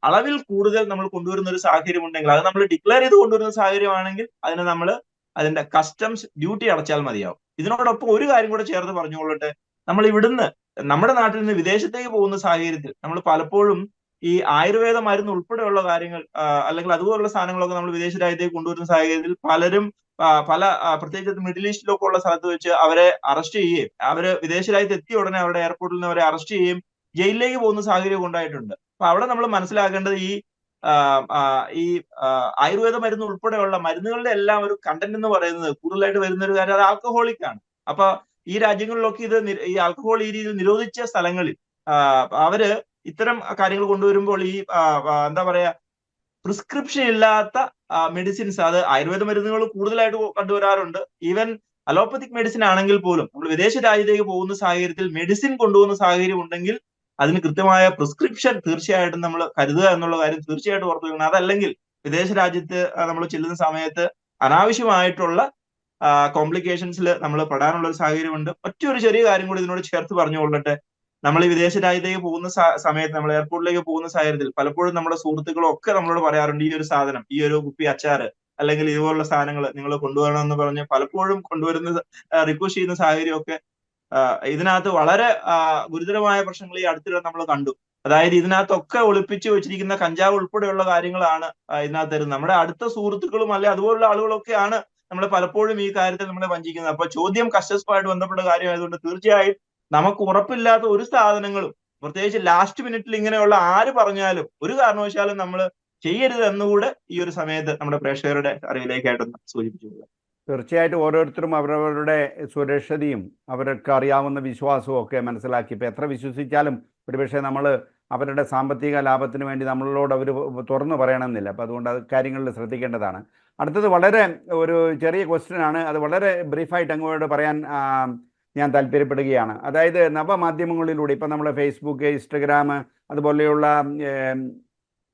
അളവിൽ കൂടുതൽ നമ്മൾ കൊണ്ടുവരുന്ന ഒരു സാഹചര്യം ഉണ്ടെങ്കിൽ, അത് നമ്മൾ ഡിക്ലെയർ ചെയ്ത് കൊണ്ടുവരുന്ന സാഹചര്യമാണെങ്കിൽ അതിന് നമ്മൾ അതിന്റെ കസ്റ്റംസ് ഡ്യൂട്ടി അടച്ചാൽ മതിയാവും. ഇതിനോടൊപ്പം ഒരു കാര്യം കൂടെ ചേർത്ത് പറഞ്ഞുകൊള്ളട്ടെ, നമ്മൾ ഇവിടുന്ന് നമ്മുടെ നാട്ടിൽ നിന്ന് വിദേശത്തേക്ക് പോകുന്ന സാഹചര്യത്തിൽ നമ്മൾ പലപ്പോഴും ഈ ആയുർവേദ മരുന്ന് ഉൾപ്പെടെയുള്ള കാര്യങ്ങൾ അല്ലെങ്കിൽ അതുപോലുള്ള സാധനങ്ങളൊക്കെ നമ്മൾ വിദേശ രാജ്യത്തേക്ക് കൊണ്ടുവരുന്ന സാഹചര്യത്തിൽ പലരും പ്രത്യേകിച്ച് മിഡിൽ ഈസ്റ്റിലൊക്കെ ഉള്ള സ്ഥലത്ത് വെച്ച് അവരെ അറസ്റ്റ് ചെയ്യുകയും അവര് വിദേശ രാജ്യത്ത് എത്തിയ ഉടനെ അവരുടെ എയർപോർട്ടിൽ നിന്ന് അവരെ അറസ്റ്റ് ചെയ്യുകയും ജയിലിലേക്ക് പോകുന്ന സാഹചര്യം ഉണ്ടായിട്ടുണ്ട്. അപ്പൊ അവിടെ നമ്മൾ മനസ്സിലാക്കേണ്ടത് ഈ ആയുർവേദ മരുന്ന് ഉൾപ്പെടെയുള്ള മരുന്നുകളുടെ എല്ലാം ഒരു കണ്ടന്റ് എന്ന് പറയുന്നത് കൂടുതലായിട്ട് വരുന്ന ഒരു കാര്യം അത് ആൽക്കഹോളിക് ആണ്. അപ്പൊ ഈ രാജ്യങ്ങളിലൊക്കെ ഈ ആൽക്കഹോൾ ഈ രീതിയിൽ നിരോധിച്ച സ്ഥലങ്ങളിൽ അവര് ഇത്തരം കാര്യങ്ങൾ കൊണ്ടുവരുമ്പോൾ ഈ എന്താ പറയാ പ്രിസ്ക്രിപ്ഷൻ ഇല്ലാത്ത മെഡിസിൻസ്, അത് ആയുർവേദ മരുന്നുകൾ കൂടുതലായിട്ട് കണ്ടുവരാറുണ്ട്. ഈവൻ അലോപ്പത്തിക് മെഡിസിൻ ആണെങ്കിൽ പോലും നമ്മൾ വിദേശ രാജ്യത്തേക്ക് പോകുന്ന സാഹചര്യത്തിൽ മെഡിസിൻ കൊണ്ടുപോകുന്ന സാഹചര്യം ഉണ്ടെങ്കിൽ അതിന് കൃത്യമായ പ്രിസ്ക്രിപ്ഷൻ തീർച്ചയായിട്ടും നമ്മൾ കരുതുക എന്നുള്ള കാര്യം തീർച്ചയായിട്ടും ഓർത്തു വെക്കണം. അതല്ലെങ്കിൽ വിദേശ രാജ്യത്ത് നമ്മൾ ചെല്ലുന്ന സമയത്ത് അനാവശ്യമായിട്ടുള്ള കോംപ്ലിക്കേഷൻസിൽ നമ്മൾ പെടാനുള്ള ഒരു സാഹചര്യമുണ്ട്. ഒറ്റൊരു ചെറിയ കാര്യം കൂടി ഇതിനോട് ചേർത്ത് പറഞ്ഞുകൊള്ളട്ടെ. നമ്മൾ ഈ വിദേശ രാജ്യത്തേക്ക് പോകുന്ന സമയത്ത്, നമ്മൾ എയർപോർട്ടിലേക്ക് പോകുന്ന സാഹചര്യത്തിൽ പലപ്പോഴും നമ്മുടെ സുഹൃത്തുക്കളും ഒക്കെ നമ്മളോട് പറയാറുണ്ട്, ഈ ഒരു സാധനം, ഈ ഒരു കുപ്പി അച്ചാറ് അല്ലെങ്കിൽ ഇതുപോലുള്ള സാധനങ്ങൾ നിങ്ങൾ കൊണ്ടുവരണമെന്ന് പറഞ്ഞ് പലപ്പോഴും കൊണ്ടുവരുന്ന റിക്വസ്റ്റ് ചെയ്യുന്ന സാഹചര്യമൊക്കെ ഇതിനകത്ത് വളരെ ഗുരുതരമായ പ്രശ്നങ്ങൾ ഈ അടുത്തിടെ നമ്മൾ കണ്ടു. അതായത് ഇതിനകത്തൊക്കെ ഒളിപ്പിച്ചു വെച്ചിരിക്കുന്ന കഞ്ചാവ് ഉൾപ്പെടെയുള്ള കാര്യങ്ങളാണ് ഇതിനകത്ത് തരുന്നത്. നമ്മുടെ അടുത്ത സുഹൃത്തുക്കളും അല്ലെ അതുപോലുള്ള ആളുകളൊക്കെയാണ് നമ്മളെ പലപ്പോഴും ഈ കാര്യത്തിൽ നമ്മളെ വഞ്ചിക്കുന്നത്. അപ്പൊ ചോദ്യം കസ്റ്റംസുമായിട്ട് ബന്ധപ്പെട്ട കാര്യമായതുകൊണ്ട് തീർച്ചയായും നമുക്ക് ഉറപ്പില്ലാത്ത ഒരു സാധനങ്ങളും, പ്രത്യേകിച്ച് ലാസ്റ്റ് മിനിറ്റിൽ ഇങ്ങനെയുള്ള ആര് പറഞ്ഞാലും ഒരു കാരണവശാലും നമ്മൾ ചെയ്യരുത് എന്നുകൂടെ ഈ ഒരു സമയത്ത് നമ്മുടെ പ്രേക്ഷകരുടെ അറിവിലേക്കായിട്ടൊന്ന് സൂചിപ്പിച്ചുകൊള്ളാം. തീർച്ചയായിട്ടും ഓരോരുത്തരും അവരവരുടെ സുരക്ഷതയും അവർക്ക് അറിയാവുന്ന വിശ്വാസവും ഒക്കെ മനസ്സിലാക്കി, ഇപ്പോൾ എത്ര വിശ്വസിച്ചാലും ഒരുപക്ഷെ നമ്മൾ അവരുടെ സാമ്പത്തിക ലാഭത്തിന് വേണ്ടി നമ്മളോട് അവർ തുറന്നു പറയണമെന്നില്ല. അപ്പോൾ അതുകൊണ്ട് അത് കാര്യങ്ങളിൽ ശ്രദ്ധിക്കേണ്ടതാണ്. അടുത്തത് വളരെ ഒരു ചെറിയ ക്വസ്റ്റ്യനാണ്, അത് വളരെ ബ്രീഫായിട്ട് അങ്ങോട്ട് പറയാൻ ഞാൻ താല്പര്യപ്പെടുകയാണ്. അതായത് നവമാധ്യമങ്ങളിലൂടെ ഇപ്പം നമ്മൾ ഫേസ്ബുക്ക്, ഇൻസ്റ്റഗ്രാം അതുപോലെയുള്ള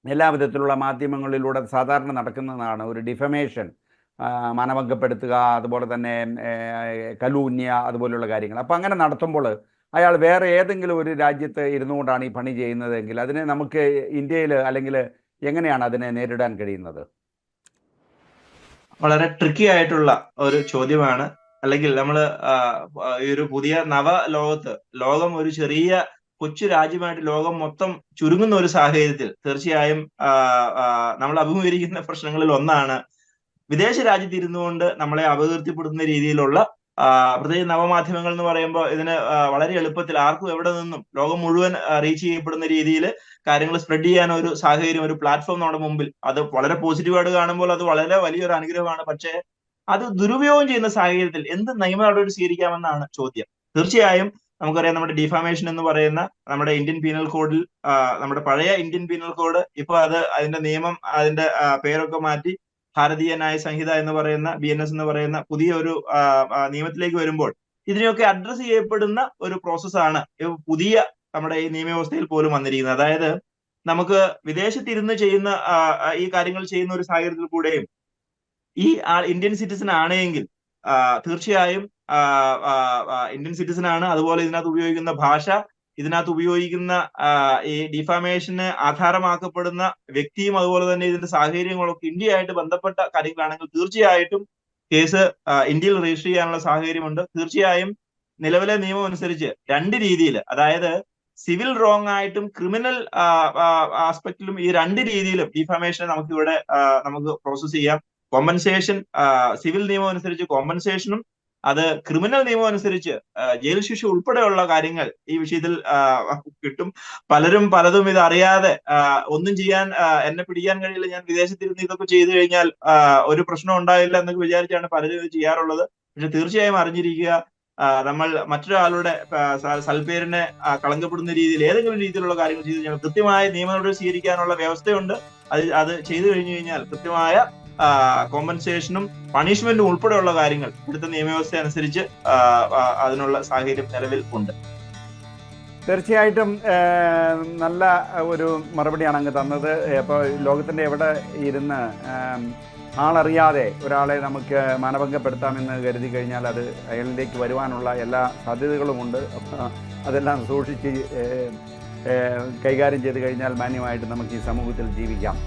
എല്ലാ വിധത്തിലുള്ള മാധ്യമങ്ങളിലൂടെ സാധാരണ നടക്കുന്നതാണ് ഒരു ഡിഫമേഷൻ, മാനഭംഗപ്പെടുത്തുക, അതുപോലെ തന്നെ കലൂന്യ, അതുപോലെയുള്ള കാര്യങ്ങൾ. അപ്പോൾ അങ്ങനെ നടത്തുമ്പോൾ അയാൾ വേറെ ഏതെങ്കിലും ഒരു രാജ്യത്ത് ഇരുന്നുകൊണ്ടാണ് ഈ പണി ചെയ്യുന്നതെങ്കിൽ അതിനെ നമുക്ക് ഇന്ത്യയിൽ അല്ലെങ്കിൽ എങ്ങനെയാണ് അതിനെ നേരിടാൻ കഴിയുന്നത്? വളരെ ട്രിക്കി ആയിട്ടുള്ള ഒരു ചോദ്യമാണ്. അല്ലെങ്കിൽ നമ്മൾ ഈ ഒരു പുതിയ നവ ലോകത്ത്, ലോകം ഒരു ചെറിയ കൊച്ചു രാജ്യമായിട്ട് ലോകം മൊത്തം ചുരുങ്ങുന്ന ഒരു സാഹചര്യത്തിൽ തീർച്ചയായും നമ്മൾ അഭിമുഖീകരിക്കുന്ന പ്രശ്നങ്ങളിൽ ഒന്നാണ് വിദേശ രാജ്യത്ത് ഇരുന്നുകൊണ്ട് നമ്മളെ അപകീർത്തിപ്പെടുത്തുന്ന രീതിയിലുള്ള പ്രത്യേകിച്ച് നവമാധ്യമങ്ങൾ എന്ന് പറയുമ്പോൾ ഇതിന് വളരെ എളുപ്പത്തിൽ ആർക്കും എവിടെ നിന്നും ലോകം മുഴുവൻ റീച്ച് ചെയ്യപ്പെടുന്ന രീതിയിൽ കാര്യങ്ങൾ സ്പ്രെഡ് ചെയ്യാൻ ഒരു സാഹചര്യം, ഒരു പ്ലാറ്റ്ഫോം നമ്മുടെ മുമ്പിൽ, അത് വളരെ പോസിറ്റീവായിട്ട് കാണുമ്പോൾ അത് വളരെ വലിയൊരു അനുഗ്രഹമാണ്. പക്ഷേ അത് ദുരുപയോഗം ചെയ്യുന്ന സാഹചര്യത്തിൽ എന്ത് നിയമ നടപടി സ്വീകരിക്കാമെന്നാണ് ചോദ്യം. തീർച്ചയായും നമുക്കറിയാം, നമ്മുടെ ഡിഫാമേഷൻ എന്ന് പറയുന്ന നമ്മുടെ ഇന്ത്യൻ പീനൽ കോഡിൽ, നമ്മുടെ പഴയ ഇന്ത്യൻ പീനൽ കോഡ് ഇപ്പോൾ അതിന്റെ നിയമം, അതിന്റെ പേരൊക്കെ മാറ്റി ഭാരതീയ ന്യായ സംഹിത എന്ന് പറയുന്ന BNS എന്ന് പറയുന്ന പുതിയ ഒരു നിയമത്തിലേക്ക് വരുമ്പോൾ ഇതിനെയൊക്കെ അഡ്രസ് ചെയ്യപ്പെടുന്ന ഒരു പ്രോസസ്സാണ് പുതിയ നമ്മുടെ ഈ നിയമവ്യവസ്ഥയിൽ പോലും വന്നിരിക്കുന്നത്. അതായത് നമുക്ക് വിദേശത്തിരുന്ന് ചെയ്യുന്ന ഈ കാര്യങ്ങൾ ചെയ്യുന്ന ഒരു സാഹചര്യത്തിൽ കൂടെയും ഈ ആൾ ഇന്ത്യൻ സിറ്റിസൺ ആണെങ്കിൽ തീർച്ചയായും ഇന്ത്യൻ സിറ്റിസൺ ആണ്. അതുപോലെ ഇതിനകത്ത് ഉപയോഗിക്കുന്ന ഭാഷ, ഇതിനകത്ത് ഉപയോഗിക്കുന്ന ഈ ഡിഫാമേഷന് ആധാരമാക്കപ്പെടുന്ന വ്യക്തിയും അതുപോലെ തന്നെ ഇതിന്റെ സാഹചര്യങ്ങളൊക്കെ ഇന്ത്യയായിട്ട് ബന്ധപ്പെട്ട കാര്യങ്ങളാണെങ്കിൽ തീർച്ചയായിട്ടും കേസ് ഇന്ത്യയിൽ രജിസ്റ്റർ ചെയ്യാനുള്ള സാഹചര്യമുണ്ട്. തീർച്ചയായും നിലവിലെ നിയമം അനുസരിച്ച് രണ്ട് രീതിയിൽ, അതായത് സിവിൽ റോങ് ആയിട്ടും ക്രിമിനൽ ആസ്പെക്റ്റിലും ഈ രണ്ട് രീതിയിലും ഡിഫാമേഷനെ നമുക്ക് പ്രോസസ് ചെയ്യാം. കോമ്പൻസേഷൻ സിവിൽ നിയമം അനുസരിച്ച് കോമ്പൻസേഷനും അത് ക്രിമിനൽ നിയമം അനുസരിച്ച് ജയിൽ ശിക്ഷ ഉൾപ്പെടെയുള്ള കാര്യങ്ങൾ ഈ വിഷയത്തിൽ കിട്ടും. പലതും ഇത് അറിയാതെ ഒന്നും ചെയ്യാൻ എന്നെ പിടിക്കാൻ കഴിയില്ല, ഞാൻ വിദേശത്തിരുന്ന് ഇതൊക്കെ ചെയ്തു കഴിഞ്ഞാൽ ഒരു പ്രശ്നം ഉണ്ടായില്ല എന്നൊക്കെ വിചാരിച്ചാണ് പലരും ഇത് ചെയ്യാറുള്ളത്. പക്ഷെ തീർച്ചയായും അറിഞ്ഞിരിക്കുക, നമ്മൾ മറ്റൊരാളുടെ സൽപ്പേരിനെ കളങ്കപ്പെടുന്ന രീതിയിൽ ഏതെങ്കിലും രീതിയിലുള്ള കാര്യങ്ങൾ ചെയ്തു കഴിഞ്ഞാൽ കൃത്യമായ നിയമ നടപടി സ്വീകരിക്കാനുള്ള വ്യവസ്ഥയുണ്ട്. അത് ചെയ്തു കഴിഞ്ഞു കഴിഞ്ഞാൽ കൃത്യമായ കോമ്പൻസേഷനും പണിഷ്മെന്റും ഉൾപ്പെടെയുള്ള കാര്യങ്ങൾ ഇവിടുത്തെ നിയമവ്യവസ്ഥ അനുസരിച്ച് അതിനുള്ള സാഹചര്യം നിലവിൽ ഉണ്ട്. തീർച്ചയായിട്ടും നല്ല ഒരു മറുപടിയാണ് അങ്ങ് തന്നത്. അപ്പോൾ ലോകത്തിൻ്റെ എവിടെ ഇരുന്ന് ആളറിയാതെ ഒരാളെ നമുക്ക് മാനഭംഗപ്പെടുത്താമെന്ന് കരുതി കഴിഞ്ഞാൽ അത് അയാളിലേക്ക് വരുവാനുള്ള എല്ലാ സാധ്യതകളുമുണ്ട്. അതെല്ലാം സൂക്ഷിച്ച് കൈകാര്യം ചെയ്ത് കഴിഞ്ഞാൽ മാന്യമായിട്ട് നമുക്ക് ഈ സമൂഹത്തിൽ ജീവിക്കാം.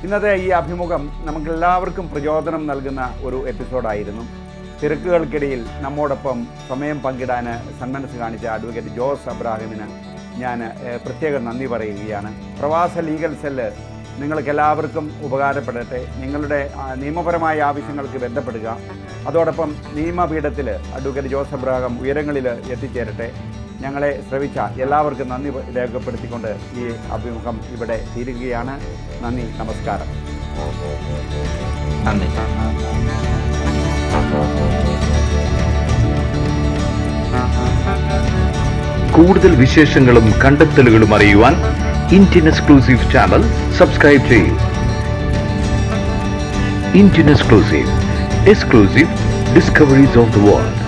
ഇന്നത്തെ ഈ അഭിമുഖം നമുക്കെല്ലാവർക്കും പ്രചോദനം നൽകുന്ന ഒരു എപ്പിസോഡായിരുന്നു. തിരക്കുകൾക്കിടയിൽ നമ്മോടൊപ്പം സമയം പങ്കിടാൻ സന്മനസ് കാണിച്ച അഡ്വക്കേറ്റ് ജോസ് അബ്രാഹിമിന് ഞാൻ പ്രത്യേകം നന്ദി പറയുകയാണ്. പ്രവാസ ലീഗൽ സെല്ല് നിങ്ങൾക്കെല്ലാവർക്കും ഉപകാരപ്പെടട്ടെ. നിങ്ങളുടെ നിയമപരമായ ആവശ്യങ്ങൾക്ക് ബന്ധപ്പെടുക. അതോടൊപ്പം നിയമപീഠത്തിൽ അഡ്വക്കേറ്റ് ജോസ് അബ്രാഹിം ഉയരങ്ങളിൽ എത്തിച്ചേരട്ടെ. ഞങ്ങളെ ശ്രവിച്ച എല്ലാവർക്കും നന്ദി രേഖപ്പെടുത്തിക്കൊണ്ട് ഈ അഭിമുഖം ഇവിടെ തീരുകയാണ്. നന്ദി, നമസ്കാരം. നന്ദി. കൂടുതൽ വിശേഷങ്ങളും കണ്ടെത്തലുകളും അറിയുവാൻ ഇന്ത്യൻ എക്സ്ക്ലൂസീവ് ചാനൽ സബ്സ്ക്രൈബ് ചെയ്യൂ. Indian exclusive discoveries of the world.